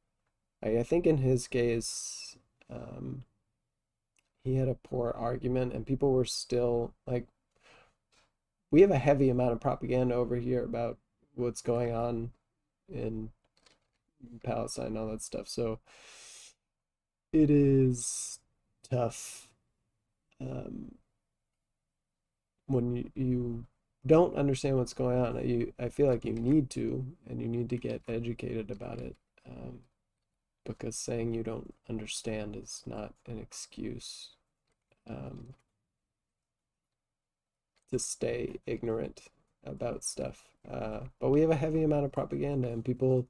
S1: I think in his case, um, he had a poor argument, and people were still like, we have a heavy amount of propaganda over here about what's going on in Palestine and all that stuff. So it is tough um, when you don't understand what's going on. I feel like you need to, and you need to get educated about it. Because saying you don't understand is not an excuse um, to stay ignorant about stuff. But we have a heavy amount of propaganda, and people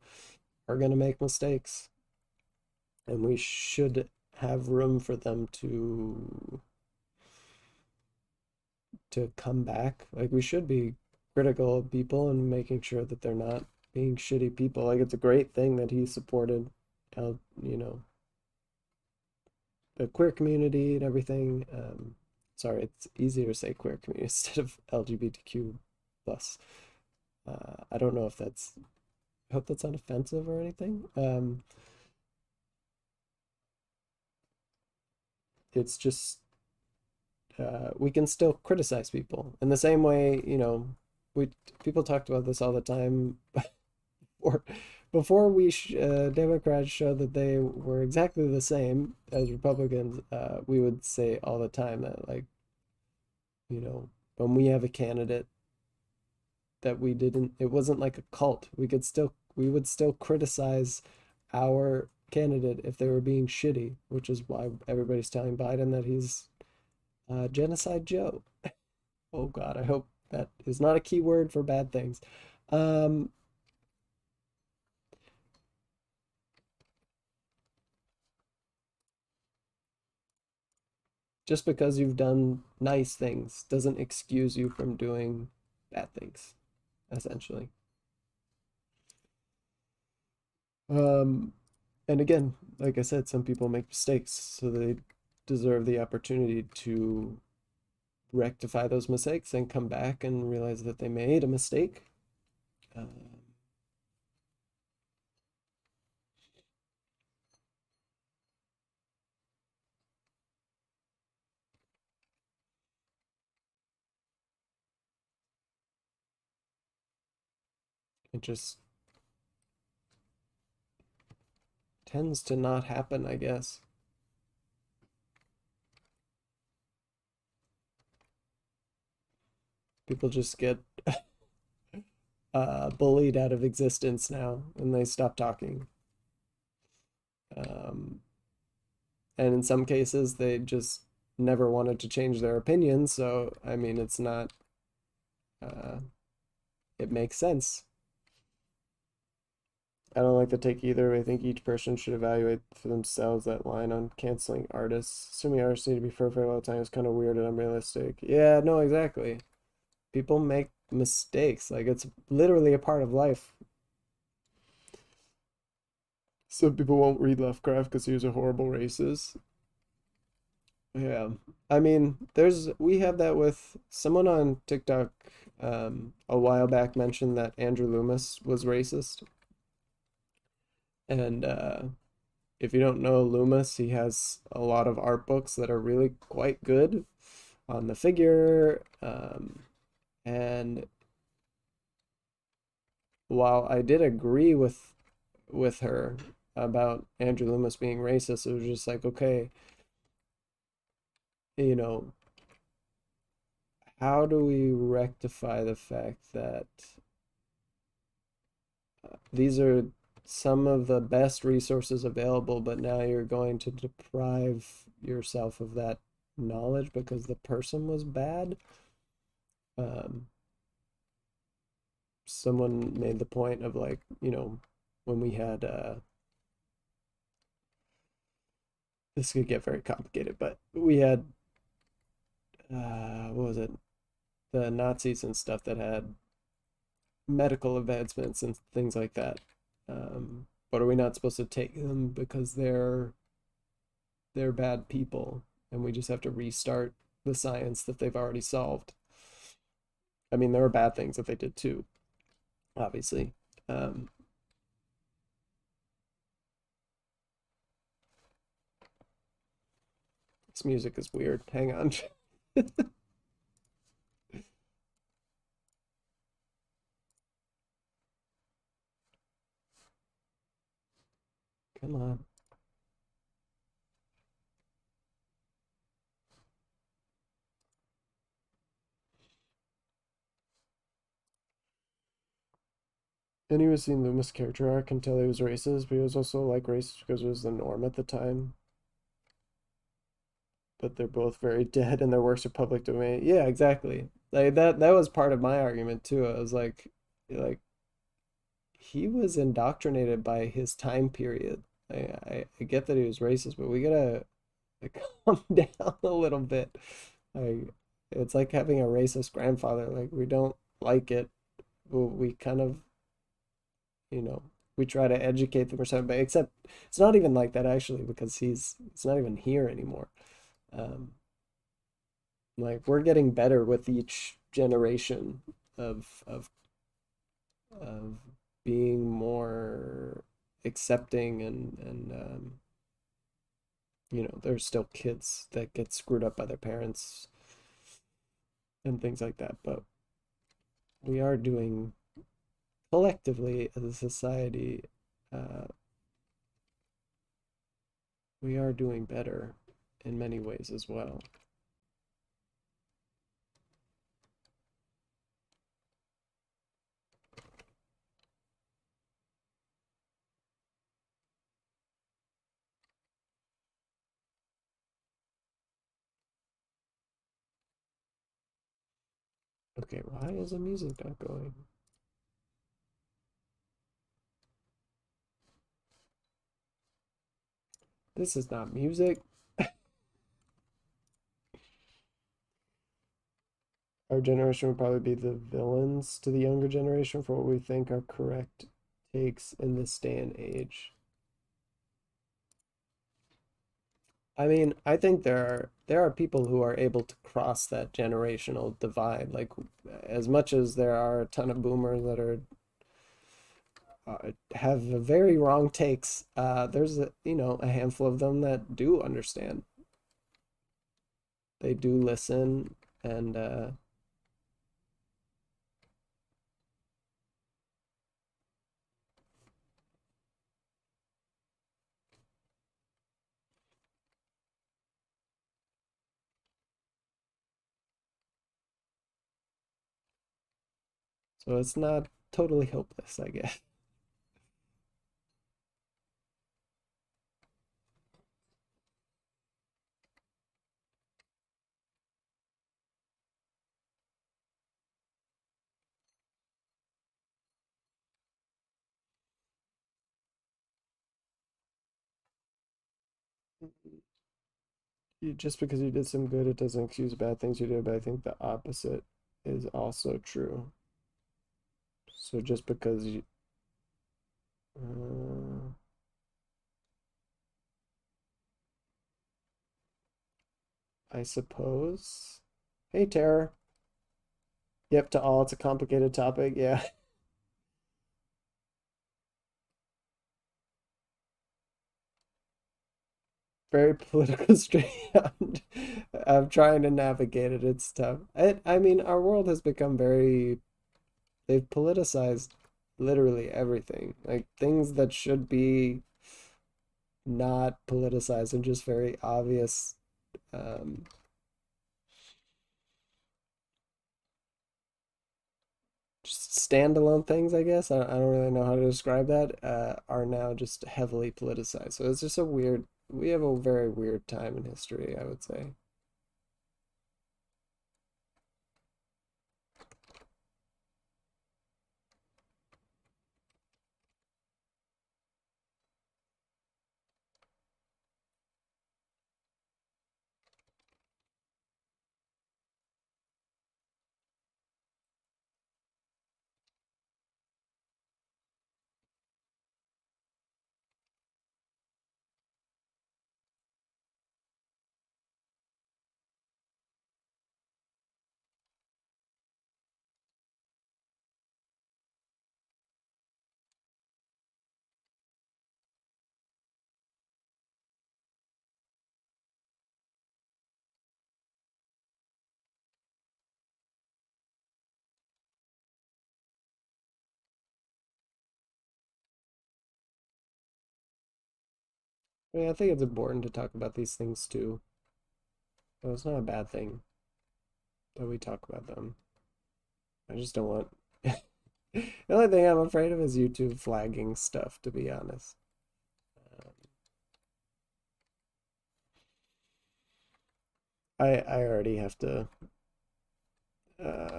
S1: are going to make mistakes, and we should have room for them to come back. Like we should be critical of people and making sure that they're not being shitty people. Like it's a great thing that he supported, you know, the queer community and everything. Sorry, it's easier to say queer community instead of LGBTQ plus. I don't know if that's, I hope that's not offensive or anything. It's just we can still criticize people in the same way, we people talked about this all the time or before Democrats showed that they were exactly the same as Republicans. We would say all the time that, like, when we have a candidate that we didn't, it wasn't like a cult. We would still criticize our candidate if they were being shitty, which is why everybody's telling Biden that he's Genocide Joe. Oh God, I hope that is not a key word for bad things. Um, just because you've done nice things doesn't excuse you from doing bad things, essentially. Um, and again, like I said, some people make mistakes, so they deserve the opportunity to rectify those mistakes and come back and realize that they made a mistake. Um, it just tends to not happen, I guess. People just get bullied out of existence now and they stop talking. Um, and in some cases, they just never wanted to change their opinion. So, I mean, it's not, uh, it makes sense. I don't like the take either. I think each person should evaluate for themselves. That line on canceling artists. Assuming artists need to be perfect all the time is kind of weird and unrealistic. Yeah, no, exactly. People make mistakes. Like, it's literally a part of life. Some people won't read Lovecraft because he was a horrible racist. Yeah. I mean, we have that with someone on TikTok a while back mentioned that Andrew Loomis was racist. And if you don't know Loomis, he has a lot of art books that are really quite good on the figure. And while I did agree with her about Andrew Loomis being racist, it was just like, okay, you know, how do we rectify the fact that these are some of the best resources available, but now you're going to deprive yourself of that knowledge because the person was bad? Um, Someone made the point of, like, when we had this could get very complicated, but we had what was it? The Nazis and stuff that had medical advancements and things like that. But are we not supposed to take them because they're bad people and we just have to restart the science that they've already solved? I mean, there were bad things that they did too, obviously. Um, this music is weird. Hang on. Come on. And he was seeing Loomis' character arc until he was racist, but he was also like racist because it was the norm at the time. But they're both very dead and their works are public domain. Yeah, exactly. Like that was part of my argument too. I was like he was indoctrinated by his time period. I get that he was racist, but we gotta, like, calm down a little bit. Like, it's like having a racist grandfather. Like, we don't like it, but we kind of, you know, we try to educate them or something, but except it's not even like that actually because he's not even here anymore. Um, like we're getting better with each generation of being more accepting and there's still kids that get screwed up by their parents and things like that, but we are doing collectively as a society, uh, we are doing better in many ways as well. Okay, why is the music not going? This is not music. Our generation would probably be the villains to the younger generation for what we think are correct takes in this day and age. I mean, I think there are people who are able to cross that generational divide. Like, as much as there are a ton of boomers that are have very wrong takes, there's a handful of them that do understand. They do listen, and so it's not totally hopeless, I guess. Just because you did some good, it doesn't excuse bad things you did, but I think the opposite is also true. So just because you, uh, I suppose. Hey, Terror. Yep, to all, it's a complicated topic. Yeah, very political straight. I'm trying to navigate it. It's tough. I mean, our world has become very, they've politicized literally everything. Like things that should be not politicized and just very obvious, um, just standalone things, I guess. I don't really know how to describe that, are now just heavily politicized. So it's just we have a very weird time in history, I would say. I mean, I think it's important to talk about these things too. So it's not a bad thing that we talk about them. I just don't want. The only thing I'm afraid of is YouTube flagging stuff, to be honest. Um, I already have to.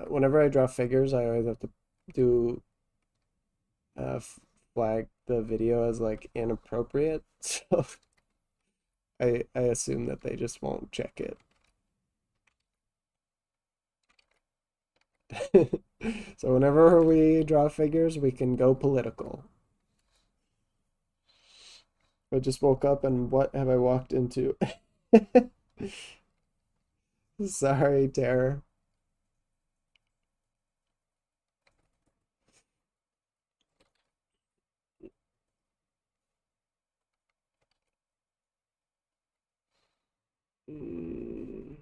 S1: Whenever I draw figures, I always have to do flag the video as like inappropriate. So I assume that they just won't check it. So whenever we draw figures, we can go political. I just woke up and what have I walked into? Sorry, Terror. Mm,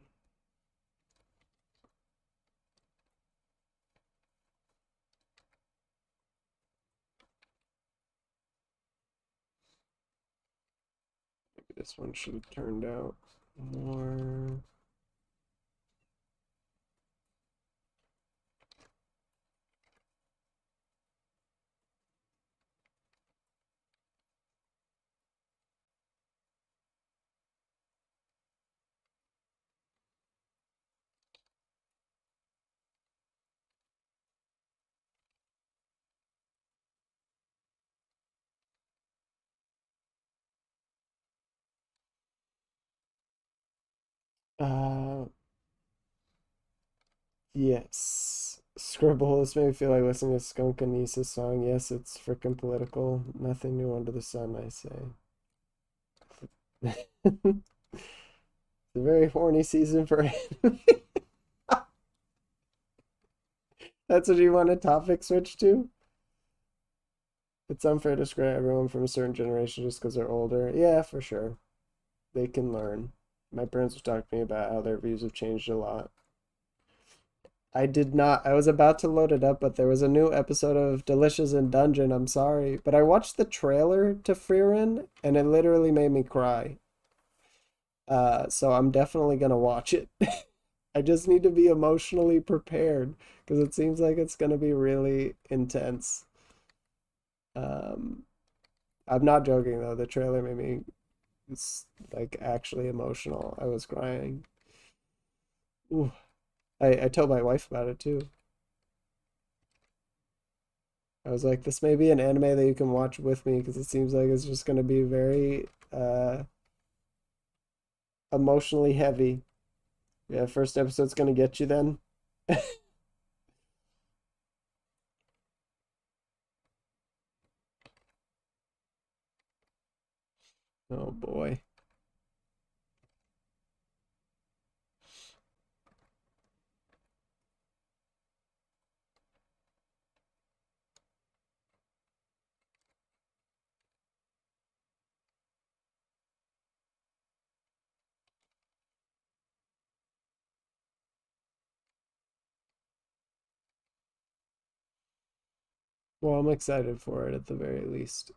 S1: this one should have turned out more. Uh, yes. Scribble, this made me feel like listening to Skunk Anissa's song. Yes, it's frickin' political. Nothing new under the sun, I say. It's a very horny season for anime. That's what you want a topic switch to? It's unfair to discredit everyone from a certain generation just because they're older. Yeah, for sure. They can learn. My parents were talking to me about how their views have changed a lot. I did not. I was about to load it up, but there was a new episode of Delicious in Dungeon. I'm sorry. But I watched the trailer to Frieren and it literally made me cry. So I'm definitely gonna watch it. I just need to be emotionally prepared because it seems like it's gonna be really intense. Um, I'm not joking though. The trailer made me it's like actually emotional. I was crying. Ooh. I told my wife about it too. I was like, this may be an anime that you can watch with me because it seems like it's just gonna be very emotionally heavy. Yeah, first episode's gonna get you then. Oh boy. Well, I'm excited for it at the very least.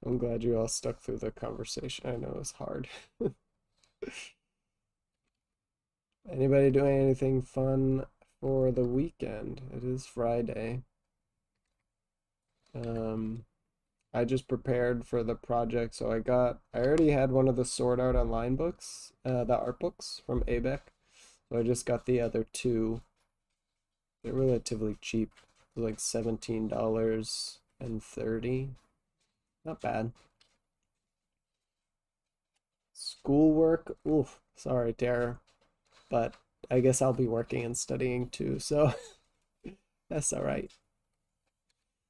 S1: I'm glad you all stuck through the conversation. I know it's hard. Anybody doing anything fun for the weekend? It is Friday. Um, I just prepared for the project, so I already had one of the Sword Art Online books, the art books from ABEC. So I just got the other two. They're relatively cheap, like $17.30. Not bad. Schoolwork, oof, sorry, Tara, but I guess I'll be working and studying too, so that's all right.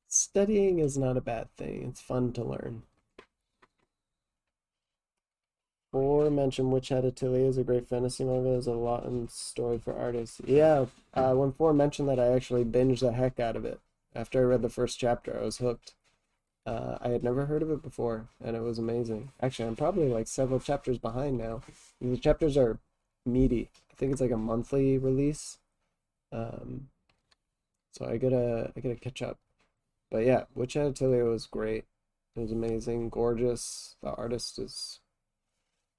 S1: Studying is not a bad thing. It's fun to learn. Four mentioned Witch Hat Atelier is a great fantasy manga. There's a lot in story for artists. Yeah, when Four mentioned that, I actually binged the heck out of it. After I read the first chapter, I was hooked. I had never heard of it before, and it was amazing. Actually, I'm probably like several chapters behind now. The chapters are meaty. I think it's like a monthly release. Um, so I gotta catch up. But yeah, Witch Hat Atelier was great. It was amazing, gorgeous. The artist is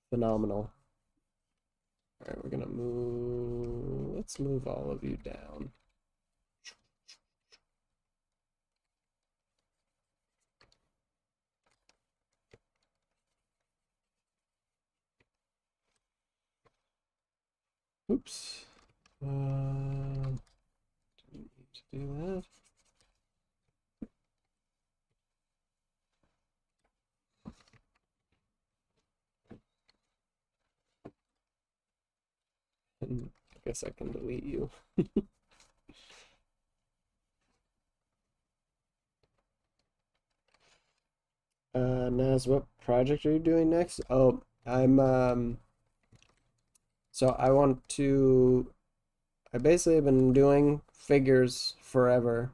S1: phenomenal. All right, we're gonna move. Let's move all of you down. Oops. Didn't need to do that. And I guess I can delete you. Naz, what project are you doing next? Oh, I'm so I basically have been doing figures forever.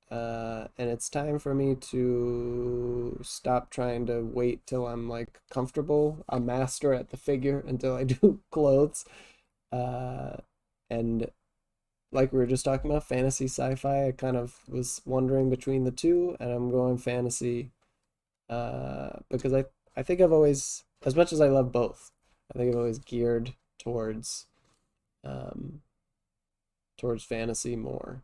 S1: And it's time for me to stop trying to wait till I'm like comfortable, a master at the figure until I do clothes. Uh, and like we were just talking about, fantasy sci-fi, I kind of was wondering between the two, and I'm going fantasy because I think I've always, as much as I love both, I think I've always geared um, towards fantasy more.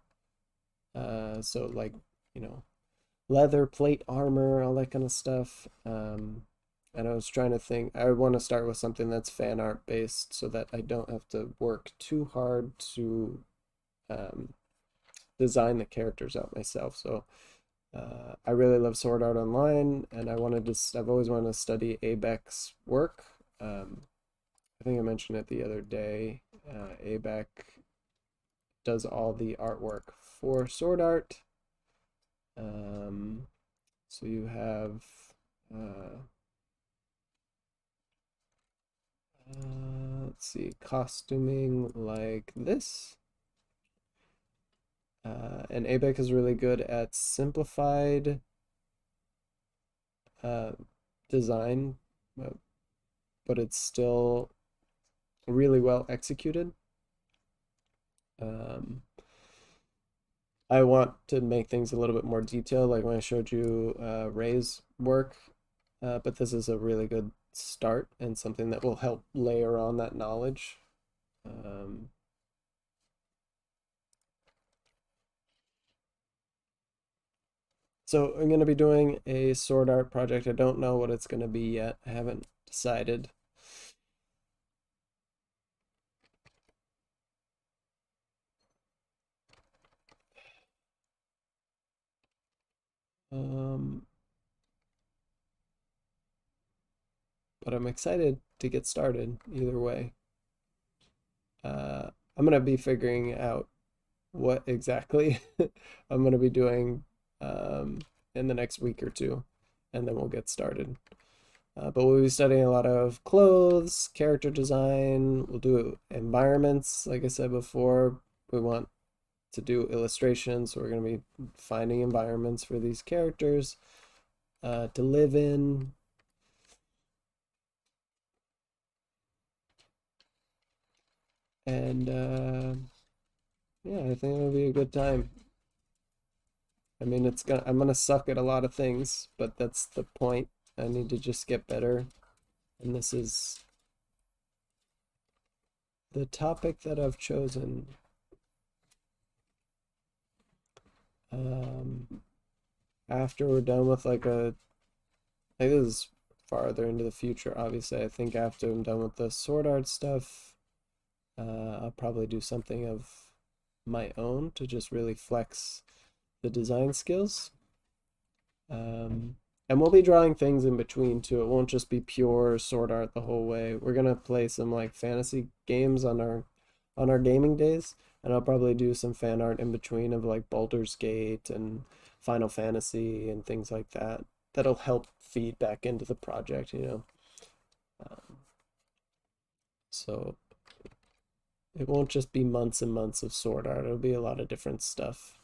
S1: So like, you know, leather, plate, armor, all that kind of stuff. And I was trying to think, I want to start with something that's fan art based so that I don't have to work too hard to um, design the characters out myself. So I really love Sword Art Online, and I've always wanted to study Abek's work. I think I mentioned it the other day. Abek does all the artwork for Sword Art. Um, so you have uh, let's see, costuming like this. And Abek is really good at simplified uh, design, uh, but it's still really well executed. Um, I want to make things a little bit more detailed, like when I showed you Ray's work, but this is a really good start and something that will help layer on that knowledge. Um, so I'm going to be doing a sword art project. I don't know what it's going to be yet. I haven't decided. Um, but I'm excited to get started either way. I'm going to be figuring out what exactly I'm going to be doing um, in the next week or two, and then we'll get started. But we'll be studying a lot of clothes, character design. We'll do environments. Like I said before, we want to do illustrations. So we're going to be finding environments for these characters to live in. And yeah, I think it'll be a good time. I mean, I'm gonna suck at a lot of things, but that's the point. I need to just get better. And this is the topic that I've chosen. Um, After we're done with I think this is farther into the future, obviously. I think after I'm done with the sword art stuff, I'll probably do something of my own to just really flex the design skills. And we'll be drawing things in between too. It won't just be pure sword art the whole way. We're gonna play some like fantasy games on our gaming days, and I'll probably do some fan art in between of like Baldur's Gate and Final Fantasy and things like that. That'll help feed back into the project, you know. Um, so it won't just be months and months of sword art. It'll be a lot of different stuff.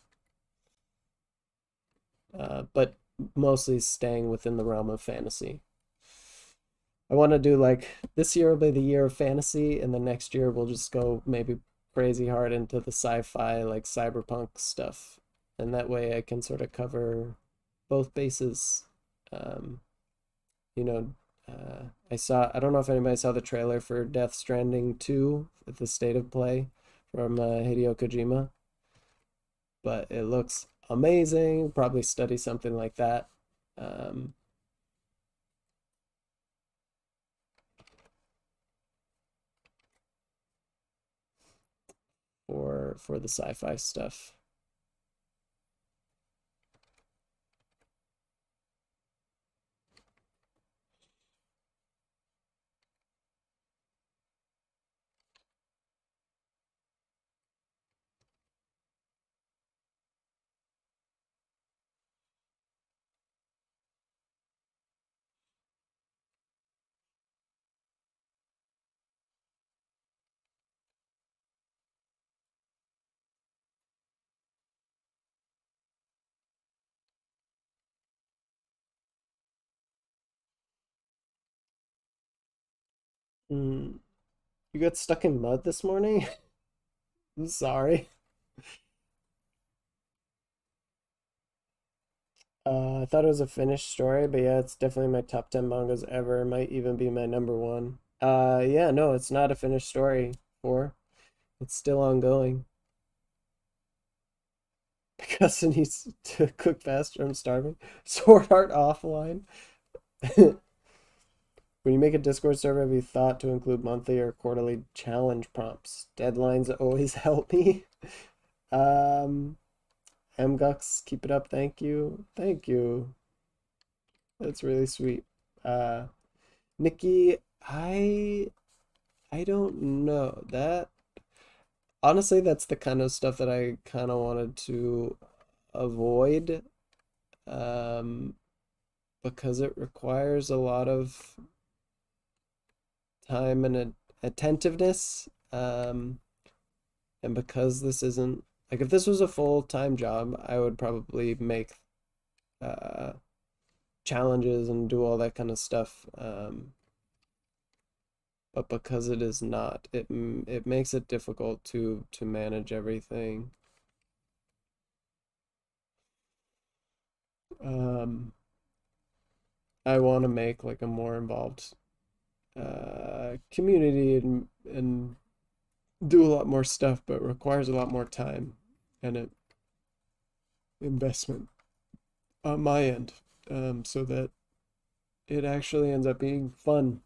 S1: But mostly staying within the realm of fantasy. I want to do like this year will be the year of fantasy, and the next year we'll just go maybe crazy hard into the sci-fi, like cyberpunk stuff. And that way I can sort of cover both bases. Um, you know, I don't know if anybody saw the trailer for Death Stranding 2 at the State of Play from Hideo Kojima, but it looks amazing. Probably study something like that. Um, for the sci-fi stuff. Mm, you got stuck in mud this morning? I'm sorry. I thought it was a finished story, but yeah, it's definitely my top 10 mangas ever. It might even be my number one. Yeah, no, it's not a finished story. Four. It's still ongoing. Because it needs to cook faster. I'm starving. Sword Art Offline. When you make a Discord server, have you thought to include monthly or quarterly challenge prompts? Deadlines always help me. Um, Mgux, keep it up. Thank you. Thank you. That's really sweet. Uh, Nikki, I don't know. That honestly, that's the kind of stuff that I kind of wanted to avoid, um, because it requires a lot of time and attentiveness. And because this isn't like if this was a full-time job, I would probably make uh challenges and do all that kind of stuff. But because it is not, it makes it difficult to manage everything. Um, I want to make like a more involved community and do a lot more stuff, but requires a lot more time and investment on my end, so that it actually ends up being fun.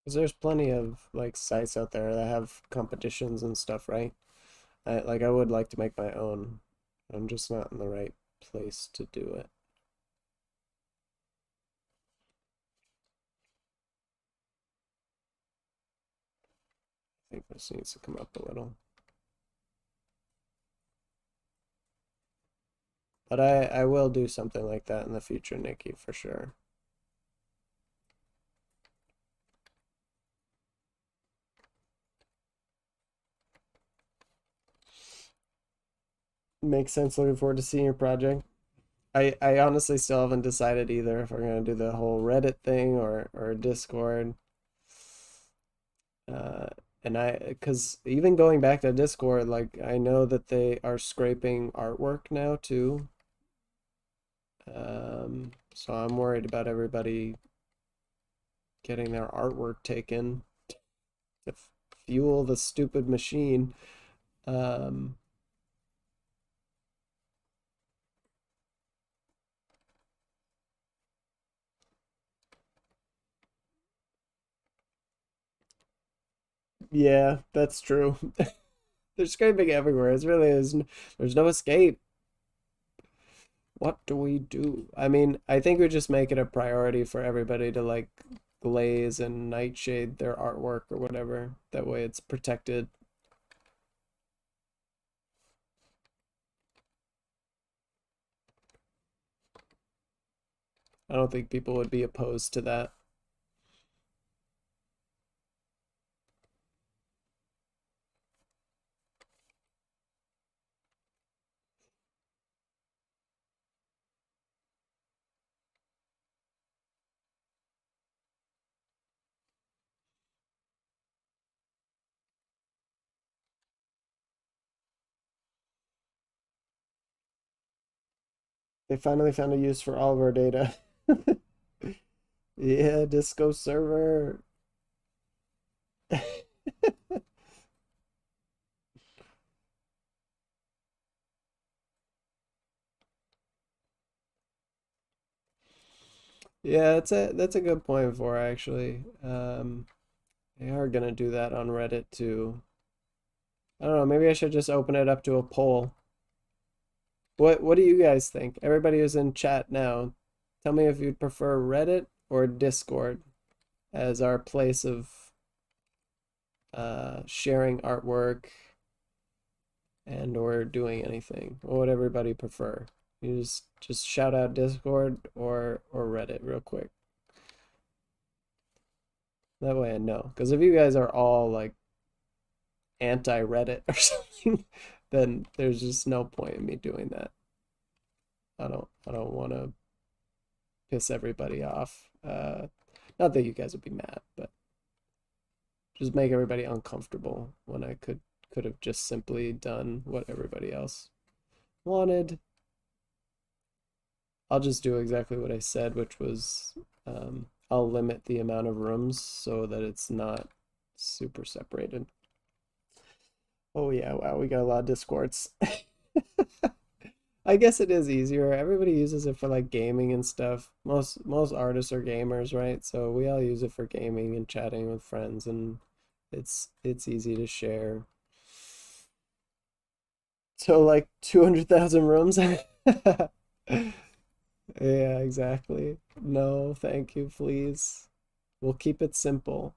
S1: Because there's plenty of like sites out there that have competitions and stuff, right? I would like to make my own. I'm just not in the right place to do it. I think this needs to come up a little. But I will do something like that in the future, Nikki, for sure. Makes sense. Looking forward to seeing your project. I honestly still haven't decided either if we're gonna do the whole Reddit thing or Discord. Uh, and because even going back to Discord, like I know that they are scraping artwork now too. So I'm worried about everybody getting their artwork taken to fuel the stupid machine. Um, yeah, that's true. They're scraping everywhere. It really is. There's no escape. What do we do? I mean, I think we just make it a priority for everybody to like glaze and nightshade their artwork or whatever. That way it's protected. I don't think people would be opposed to that. They finally found a use for all of our data. Yeah, Disco server. Yeah, that's a good point for actually. They are gonna do that on Reddit too. I don't know, maybe I should just open it up to a poll. What do you guys think? Everybody who's in chat now, tell me if you'd prefer Reddit or Discord as our place of sharing artwork and or doing anything. What would everybody prefer? You just shout out Discord or Reddit real quick. That way I know. Because if you guys are all like anti-Reddit or something, then there's just no point in me doing that. I don't want to piss everybody off. Not that you guys would be mad, but just make everybody uncomfortable when I could have just simply done what everybody else wanted. I'll just do exactly what I said, which was I'll limit the amount of rooms so that it's not super separated. Oh yeah, wow, we got a lot of discords. I guess it is easier. Everybody uses it for like gaming and stuff. Most artists are gamers, right? So we all use it for gaming and chatting with friends, and it's easy to share. So like 200,000 rooms. Yeah, exactly. No, thank you, please. We'll keep it simple.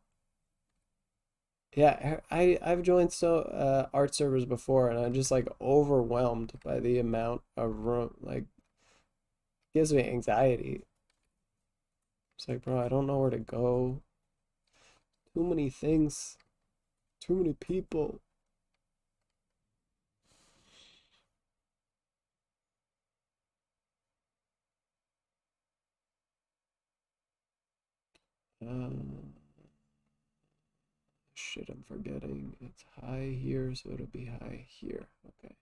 S1: Yeah, I've joined art servers before, and I'm just like overwhelmed by the amount of room. Like, gives me anxiety. It's like, bro, I don't know where to go. Too many things, too many people. Um, shit, I'm forgetting. It's high here, so it'll be high here. Okay.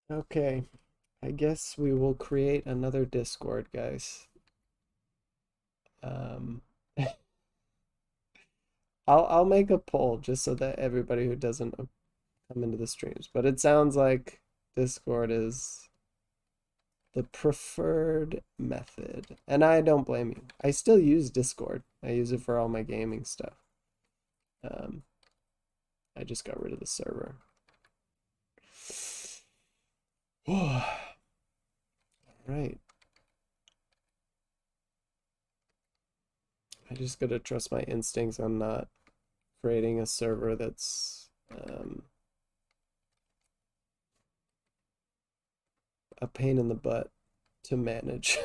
S1: Okay. I guess we will create another Discord, guys. Um, I'll make a poll just so that everybody who doesn't come into the streams. But it sounds like Discord is the preferred method. And I don't blame you. I still use Discord. I use it for all my gaming stuff. Um, I just got rid of the server. Right. I just gotta trust my instincts on not creating a server that's a pain in the butt. to manage.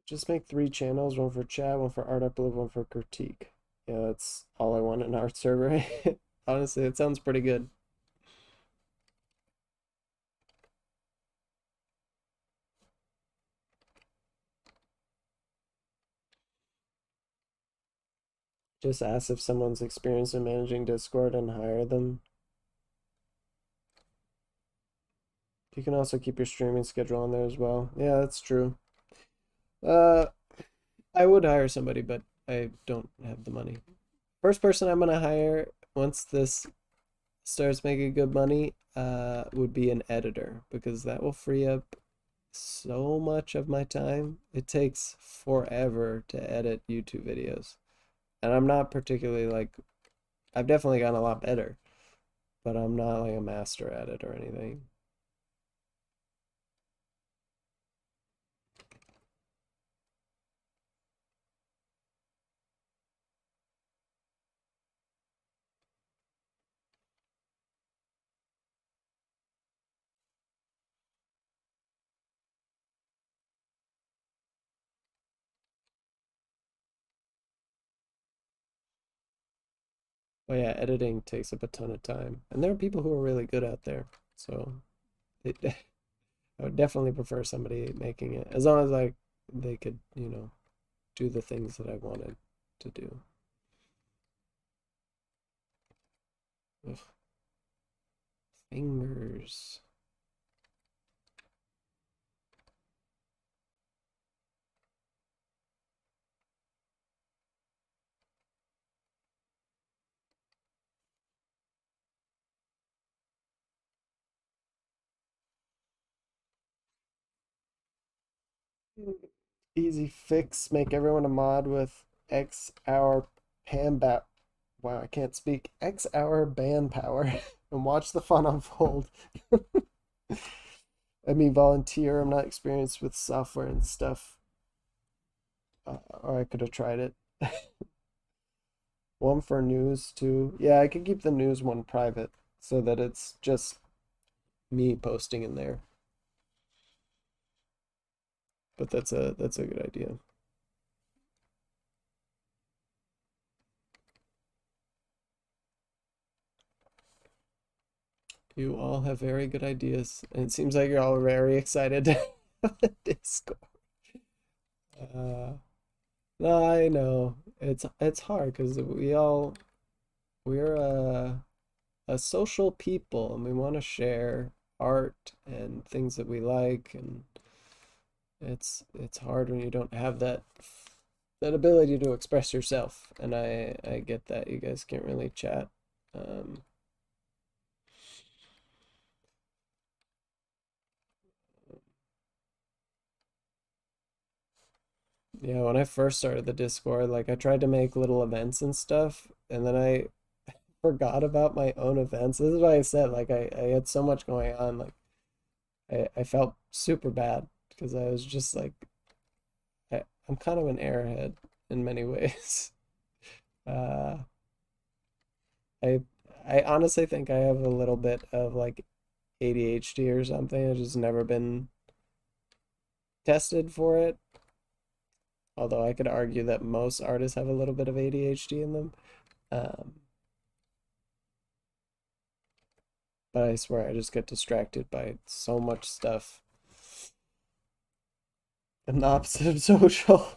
S1: Just make 3 channels, one for chat, one for art upload, one for critique. Yeah, that's all I want in an art server. Honestly, it sounds pretty good. Just ask if someone's experienced in managing Discord and hire them. You can also keep your streaming schedule on there as well. Yeah, that's true. Uh, I would hire somebody, but I don't have the money. First person I'm gonna hire once this starts making good money, would be an editor because that will free up so much of my time. It takes forever to edit YouTube videos. And I'm not particularly like, I've definitely gotten a lot better, but I'm not like a master at it or anything. But yeah, editing takes up a ton of time. And there are people who are really good out there. So it, I would definitely prefer somebody making it as long as they could, do the things that I wanted to do. Ugh, fingers. Easy fix, make everyone a mod with X hour pan bat. Wow, I can't speak. X hour ban power and watch the fun unfold. I mean, volunteer. I'm not experienced with software and stuff. Or I could have tried it. One for news too. Yeah, I could keep the news one private so that it's just me posting in there. But that's a good idea. You all have very good ideas, and it seems like you're all very excited to have a Discord. Uh, no, I know it's hard because we're a social people and we want to share art and things that we like, and it's hard when you don't have that ability to express yourself. And I get that you guys can't really chat. Um, yeah, when I first started the Discord, like I tried to make little events and stuff, and then I forgot about my own events. This is why I said like I had so much going on. Like I felt super bad because I was just like I'm kind of an airhead in many ways. Uh, I I honestly think I have a little bit of like ADHD or something. I've just never been tested for it. Although I could argue that most artists have a little bit of ADHD in them. Um, but I swear I just get distracted by so much stuff. I'm the opposite of social.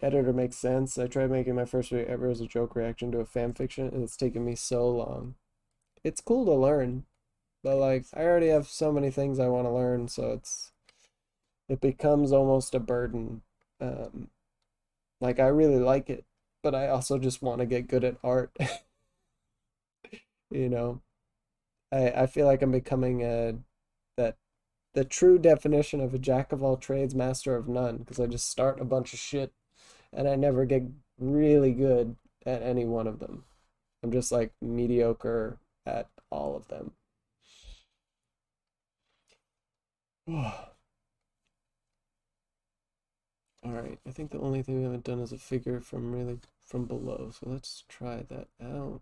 S1: Editor makes sense. I tried making my first video ever as a joke reaction to a fan fiction, and it's taken me so long. It's cool to learn, but like I already have so many things I want to learn, so it becomes almost a burden. Um, like I really like it, but I also just want to get good at art. You know, I feel like I'm becoming a that the true definition of a jack of all trades, master of none, because I just start a bunch of shit and I never get really good at any one of them. I'm just like mediocre at all of them. All right, I think the only thing we haven't done is a figure from really from below, so let's try that out.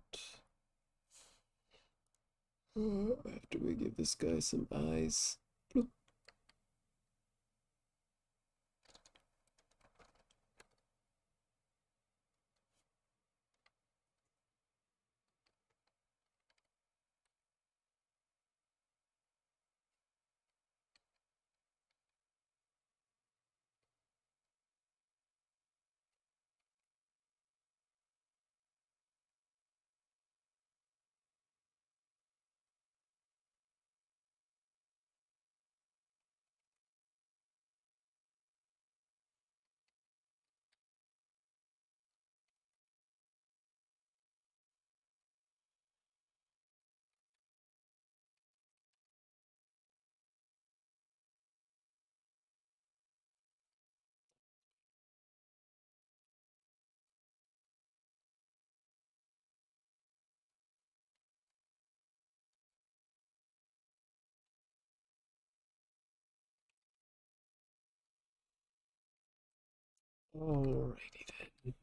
S1: After we give this guy some eyes. Bloop. Alrighty then.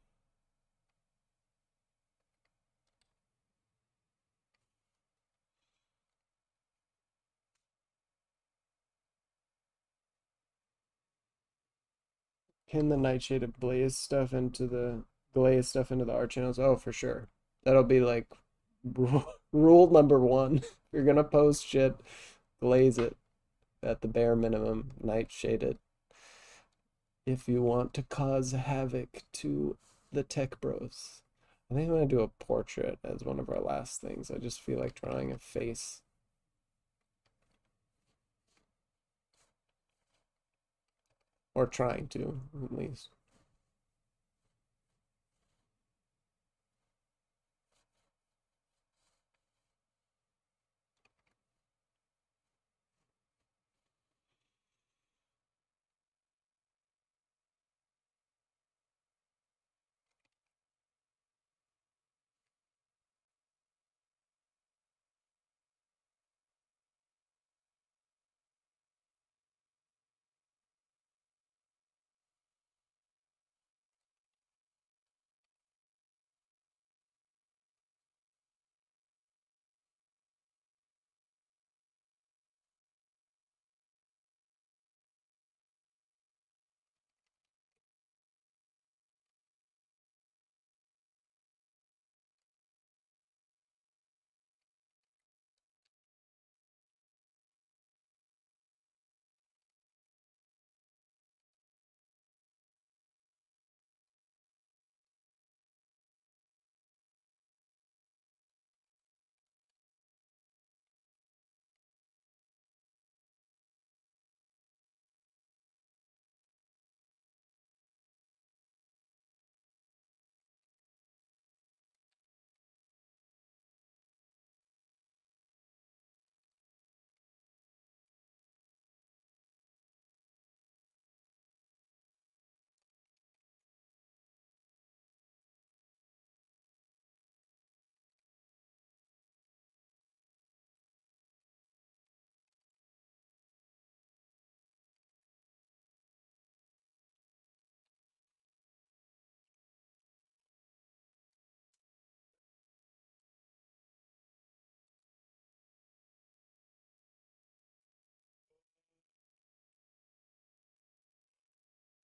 S1: Pin the Nightshade Blaze stuff into the Glaze stuff into the art channels. Oh, for sure. That'll be like rule number one. If you're gonna post shit, glaze it at the bare minimum. Nightshade it if you want to cause havoc to the tech bros. I think I'm gonna do a portrait as one of our last things. I just feel like drawing a face. Or trying to, at least.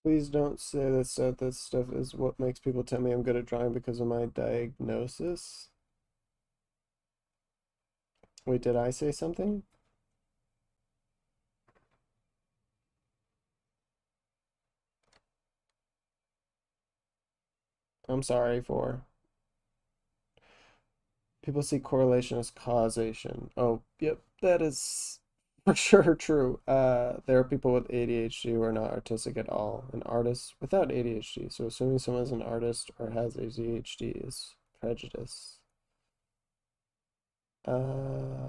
S1: Please don't say that stuff is what makes people tell me I'm good at drawing because of my diagnosis. Wait, did I say something? I'm sorry for. People see correlation as causation. Oh, yep, that is for sure true. There are people with ADHD who are not artistic at all, and artists without ADHD. So assuming someone is an artist or has ADHD is prejudice. Uh,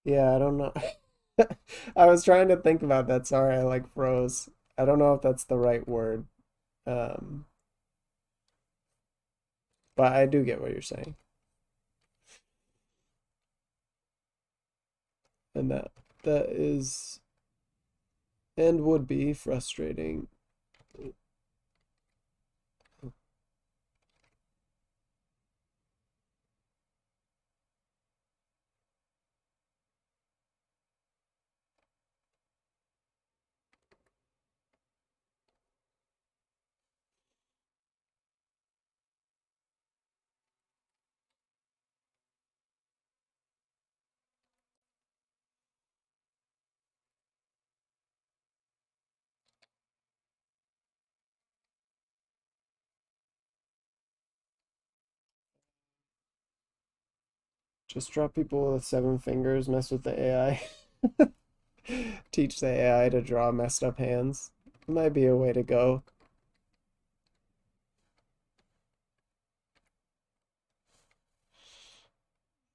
S1: yeah, I don't know. I was trying to think about that. Sorry, I like froze. I don't know if that's the right word. Um, but I do get what you're saying. And that is and would be frustrating. Just drop people with seven fingers, mess with the AI. Teach the AI to draw messed up hands. Might be a way to go.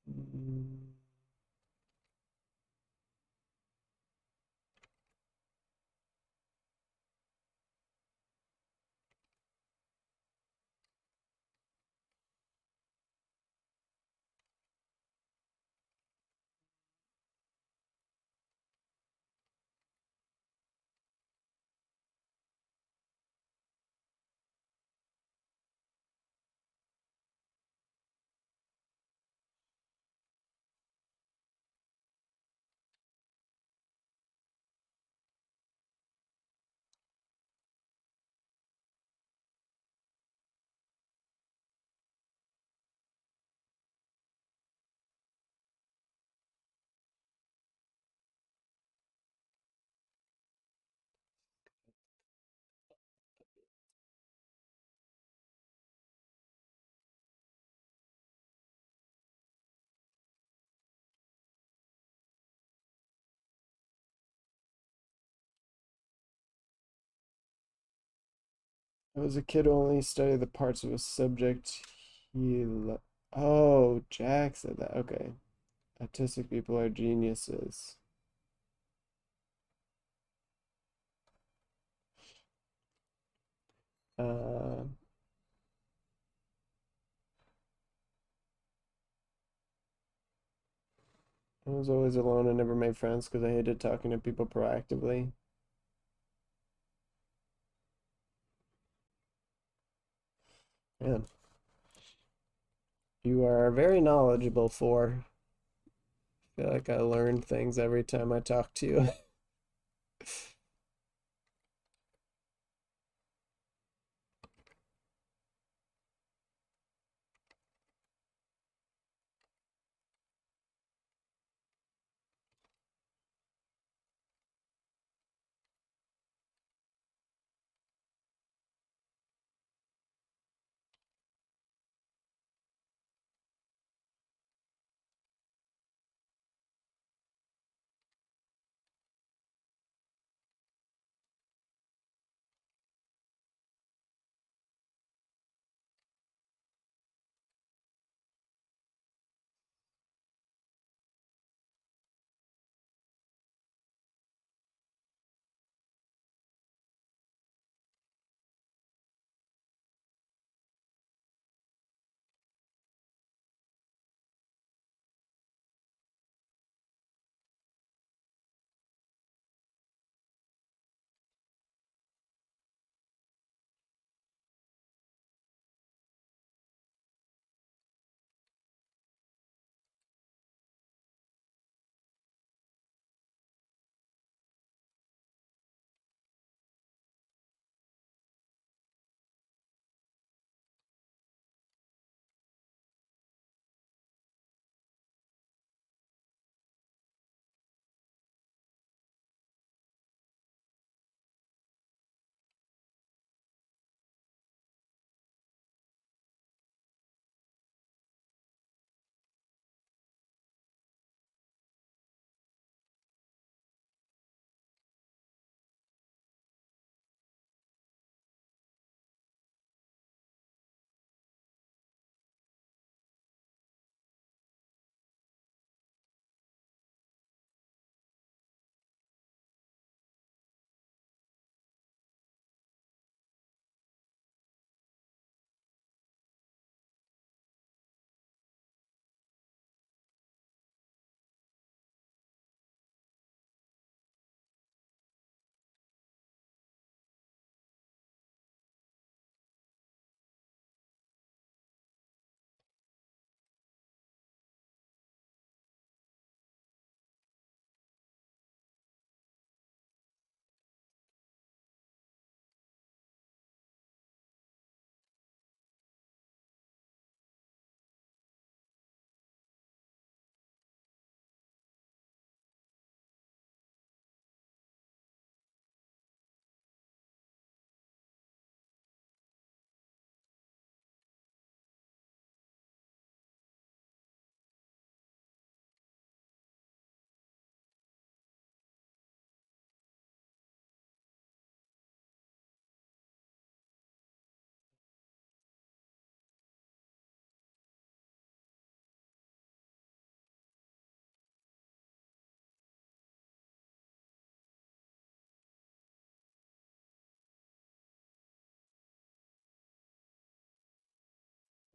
S1: Mm, I was a kid who only studied the parts of a subject Oh, Jack said that. Okay. Autistic people are geniuses. Uh, I was always alone and never made friends because I hated talking to people proactively. Man, you are very knowledgeable for. I feel like I learn things every time I talk to you.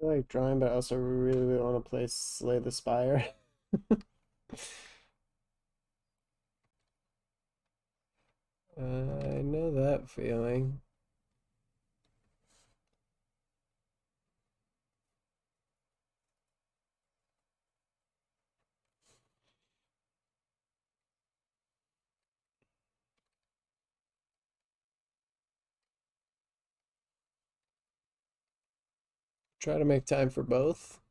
S1: I like drawing, but I also really want to play Slay the Spire. I know that feeling. Try to make time for both.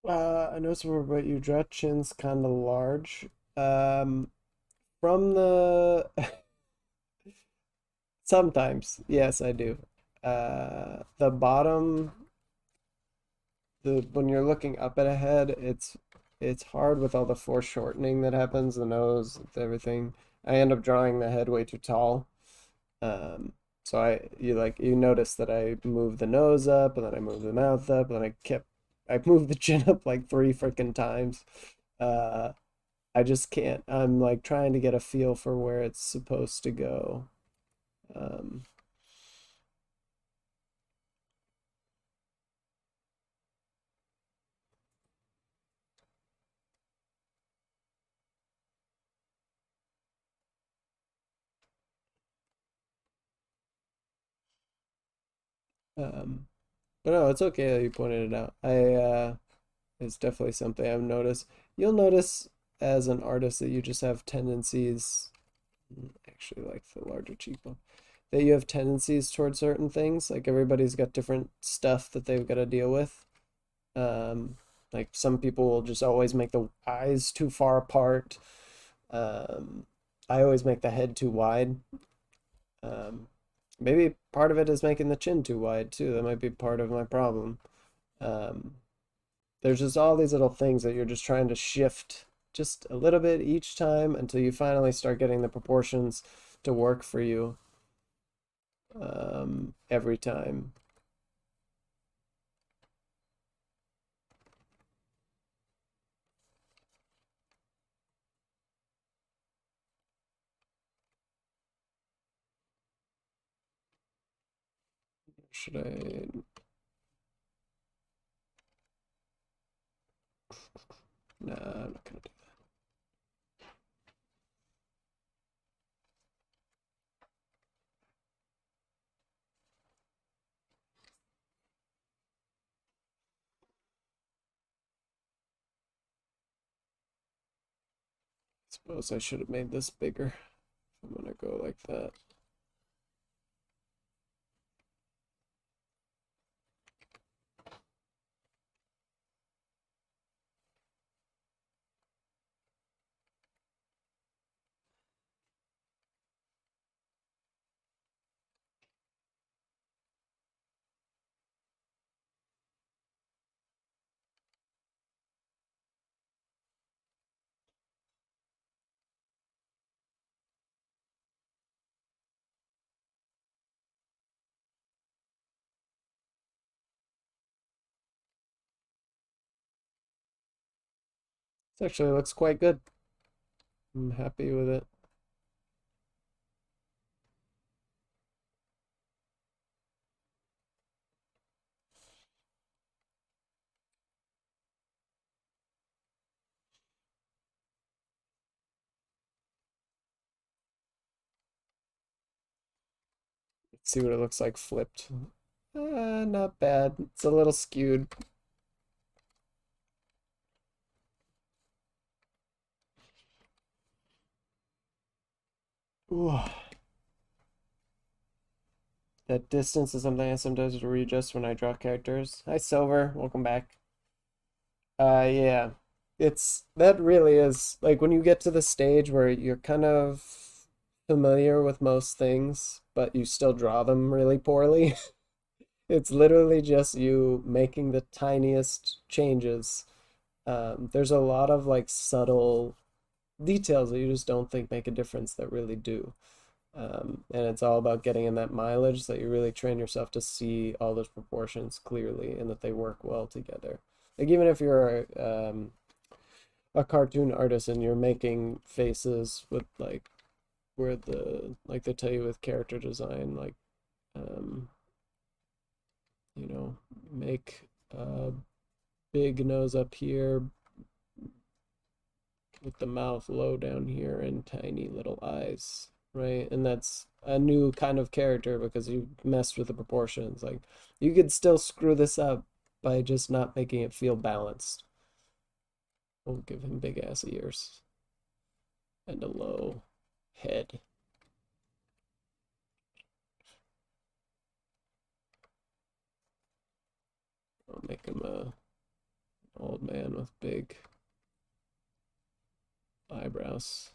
S1: I noticed more about you. Draw chin's kind of large. Um, from the sometimes, yes, I do. The bottom, the when you're looking up at a head, it's hard with all the foreshortening that happens, the nose, everything. I end up drawing the head way too tall. Um, so you notice that I move the nose up and then I move the mouth up and then I moved the chin up like three freaking times. Uh, I just can't. I'm like trying to get a feel for where it's supposed to go. Um, Um, but no, it's okay that you pointed it out. It's definitely something I've noticed. You'll notice as an artist that you just have tendencies, actually like the larger cheekbone, that you have tendencies towards certain things. Like everybody's got different stuff that they've got to deal with. Um, like some people will just always make the eyes too far apart. Um, I always make the head too wide. Um, maybe part of it is making the chin too wide too. That might be part of my problem. Um, there's just all these little things that you're just trying to shift just a little bit each time until you finally start getting the proportions to work for you every time. Should I? Nah, I'm not gonna do that. Suppose I should have made this bigger. I'm gonna go like that. This actually looks quite good. I'm happy with it. Let's see what it looks like flipped. Not bad. It's a little skewed. Ooh. That distance is something I sometimes readjust when I draw characters. Hi, Silver. Welcome back. Yeah. It's that really is like when you get to the stage where you're kind of familiar with most things, but you still draw them really poorly. It's literally just you making the tiniest changes. There's a lot of like subtle details that you just don't think make a difference that really do. And it's all about getting in that mileage so that you really train yourself to see all those proportions clearly and that they work well together. Like even if you're a cartoon artist and you're making faces with like where the like they tell you with character design, like um, you know, make a big nose up here with the mouth low down here and tiny little eyes, right? And that's a new kind of character because you messed with the proportions. Like you could still screw this up by just not making it feel balanced. We'll give him big ass ears and a low head. I'll make him a old man with big eyebrows.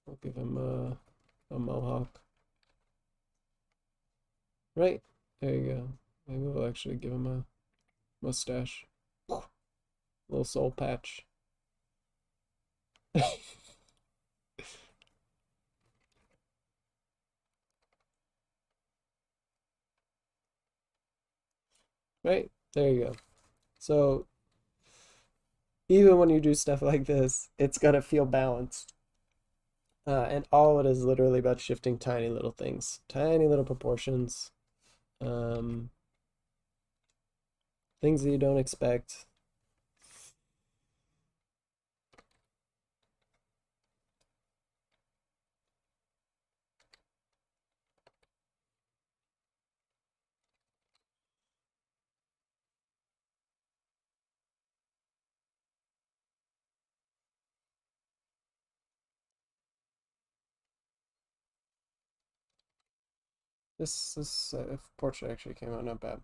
S1: I'll give him a mohawk. Right, there you go. Maybe we'll actually give him a mustache. Little soul patch. Right, there you go. So even when you do stuff like this, it's gonna feel balanced. And all of it is literally about shifting tiny little things, tiny little proportions, um, things that you don't expect. This portrait actually came out not bad.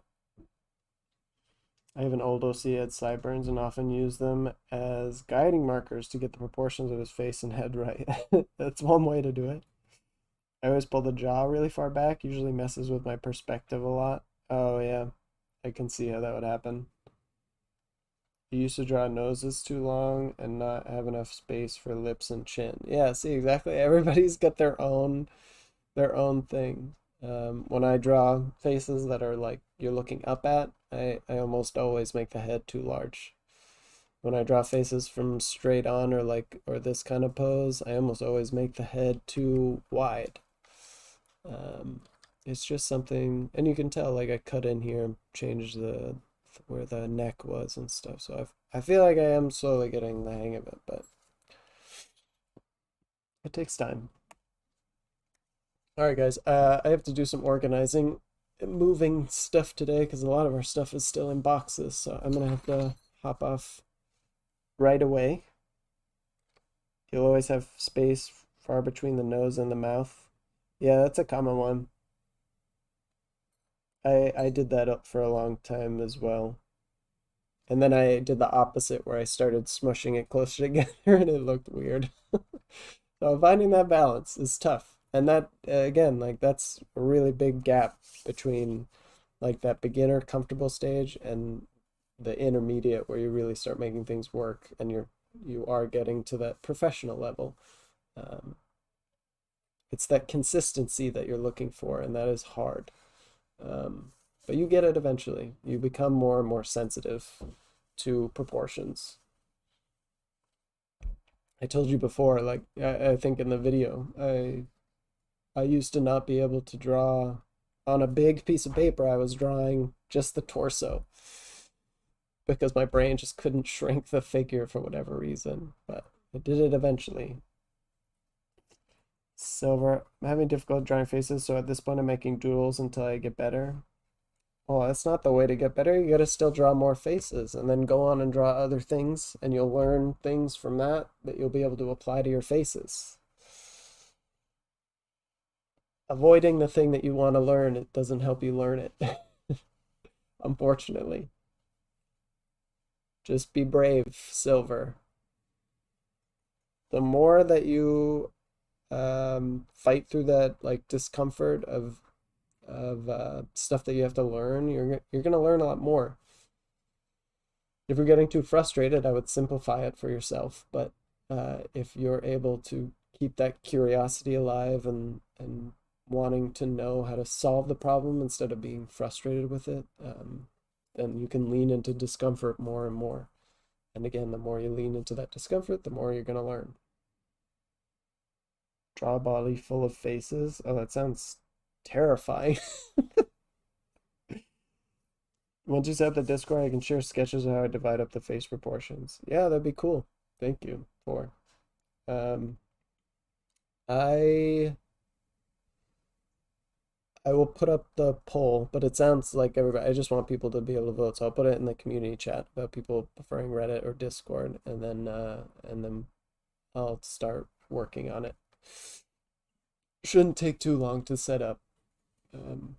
S1: I have an old OC had sideburns and often use them as guiding markers to get the proportions of his face and head right. That's one way to do it. I always pull the jaw really far back, usually messes with my perspective a lot. Oh yeah, I can see how that would happen. You used to draw noses too long and not have enough space for lips and chin. Yeah, see exactly. Everybody's got their own thing. When I draw faces that are like you're looking up at, I almost always make the head too large. When I draw faces from straight on or this kind of pose, I almost always make the head too wide. Um, it's just something, and you can tell like I cut in here and changed the where the neck was and stuff. So I feel like I am slowly getting the hang of it, but it takes time. All right, guys. I have to do some organizing, and moving stuff today because a lot of our stuff is still in boxes. So I'm gonna have to hop off right away. You'll always have space far between the nose and the mouth. Yeah, that's a common one. I did that up for a long time as well. And then I did the opposite where I started smushing it closer together and it looked weird. So finding that balance is tough. And that again, like that's a really big gap between like that beginner comfortable stage and the intermediate where you really start making things work and you are getting to that professional level. Um, it's that consistency that you're looking for, and that is hard. But you get it eventually. You become more and more sensitive to proportions. I told you before, like I think in the video, I used to not be able to draw on a big piece of paper. I was drawing just the torso because my brain just couldn't shrink the figure for whatever reason. But I did it eventually. Silver. I'm having difficulty drawing faces, so at this point I'm making doodles until I get better. Well, that's not the way to get better. You gotta still draw more faces and then go on and draw other things, and you'll learn things from that you'll be able to apply to your faces. Avoiding the thing that you want to learn, it doesn't help you learn it, unfortunately. Just be brave, Silver. The more that you fight through that like discomfort of stuff that you have to learn, you're gonna learn a lot more. If you're getting too frustrated, I would simplify it for yourself. But if you're able to keep that curiosity alive and wanting to know how to solve the problem instead of being frustrated with it, then you can lean into discomfort more and more. And again, the more you lean into that discomfort, the more you're going to learn. Draw a body full of faces. Oh, that sounds terrifying. Once you set up the Discord, I can share sketches of how I divide up the face proportions. Yeah, that'd be cool. Thank you for. Um, I I will put up the poll, but it sounds like everybody. I just want people to be able to vote, so I'll put it in the community chat about people preferring Reddit or Discord, and then I'll start working on it. Shouldn't take too long to set up, um,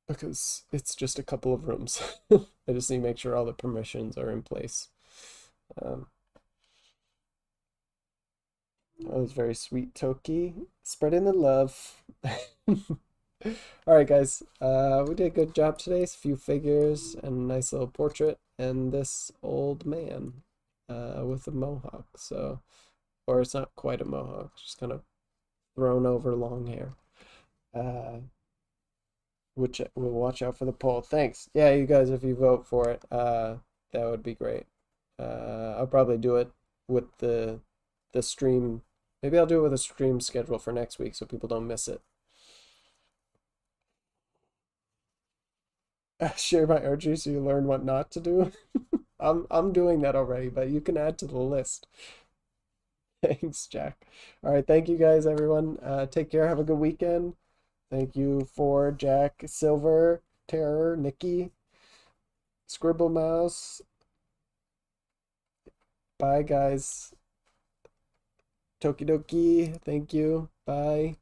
S1: because it's just a couple of rooms. I just need to make sure all the permissions are in place. Um, that was very sweet, Toki. Spreading the love. All right, guys. We did a good job today. A few figures and a nice little portrait, and this old man, with a mohawk. So, or it's not quite a mohawk, just kind of thrown over long hair. Uh, which we'll watch out for the poll. Thanks. Yeah, you guys, if you vote for it, that would be great. I'll probably do it with the stream. Maybe I'll do it with a stream schedule for next week so people don't miss it. Share my urges so you learn what not to do. I'm doing that already, but you can add to the list. Thanks, Jack. All right, thank you guys, everyone. Take care. Have a good weekend. Thank you for Jack, Silver, Terror, Nikki, Scribble Mouse. Bye, guys. Tokidoki. Thank you. Bye.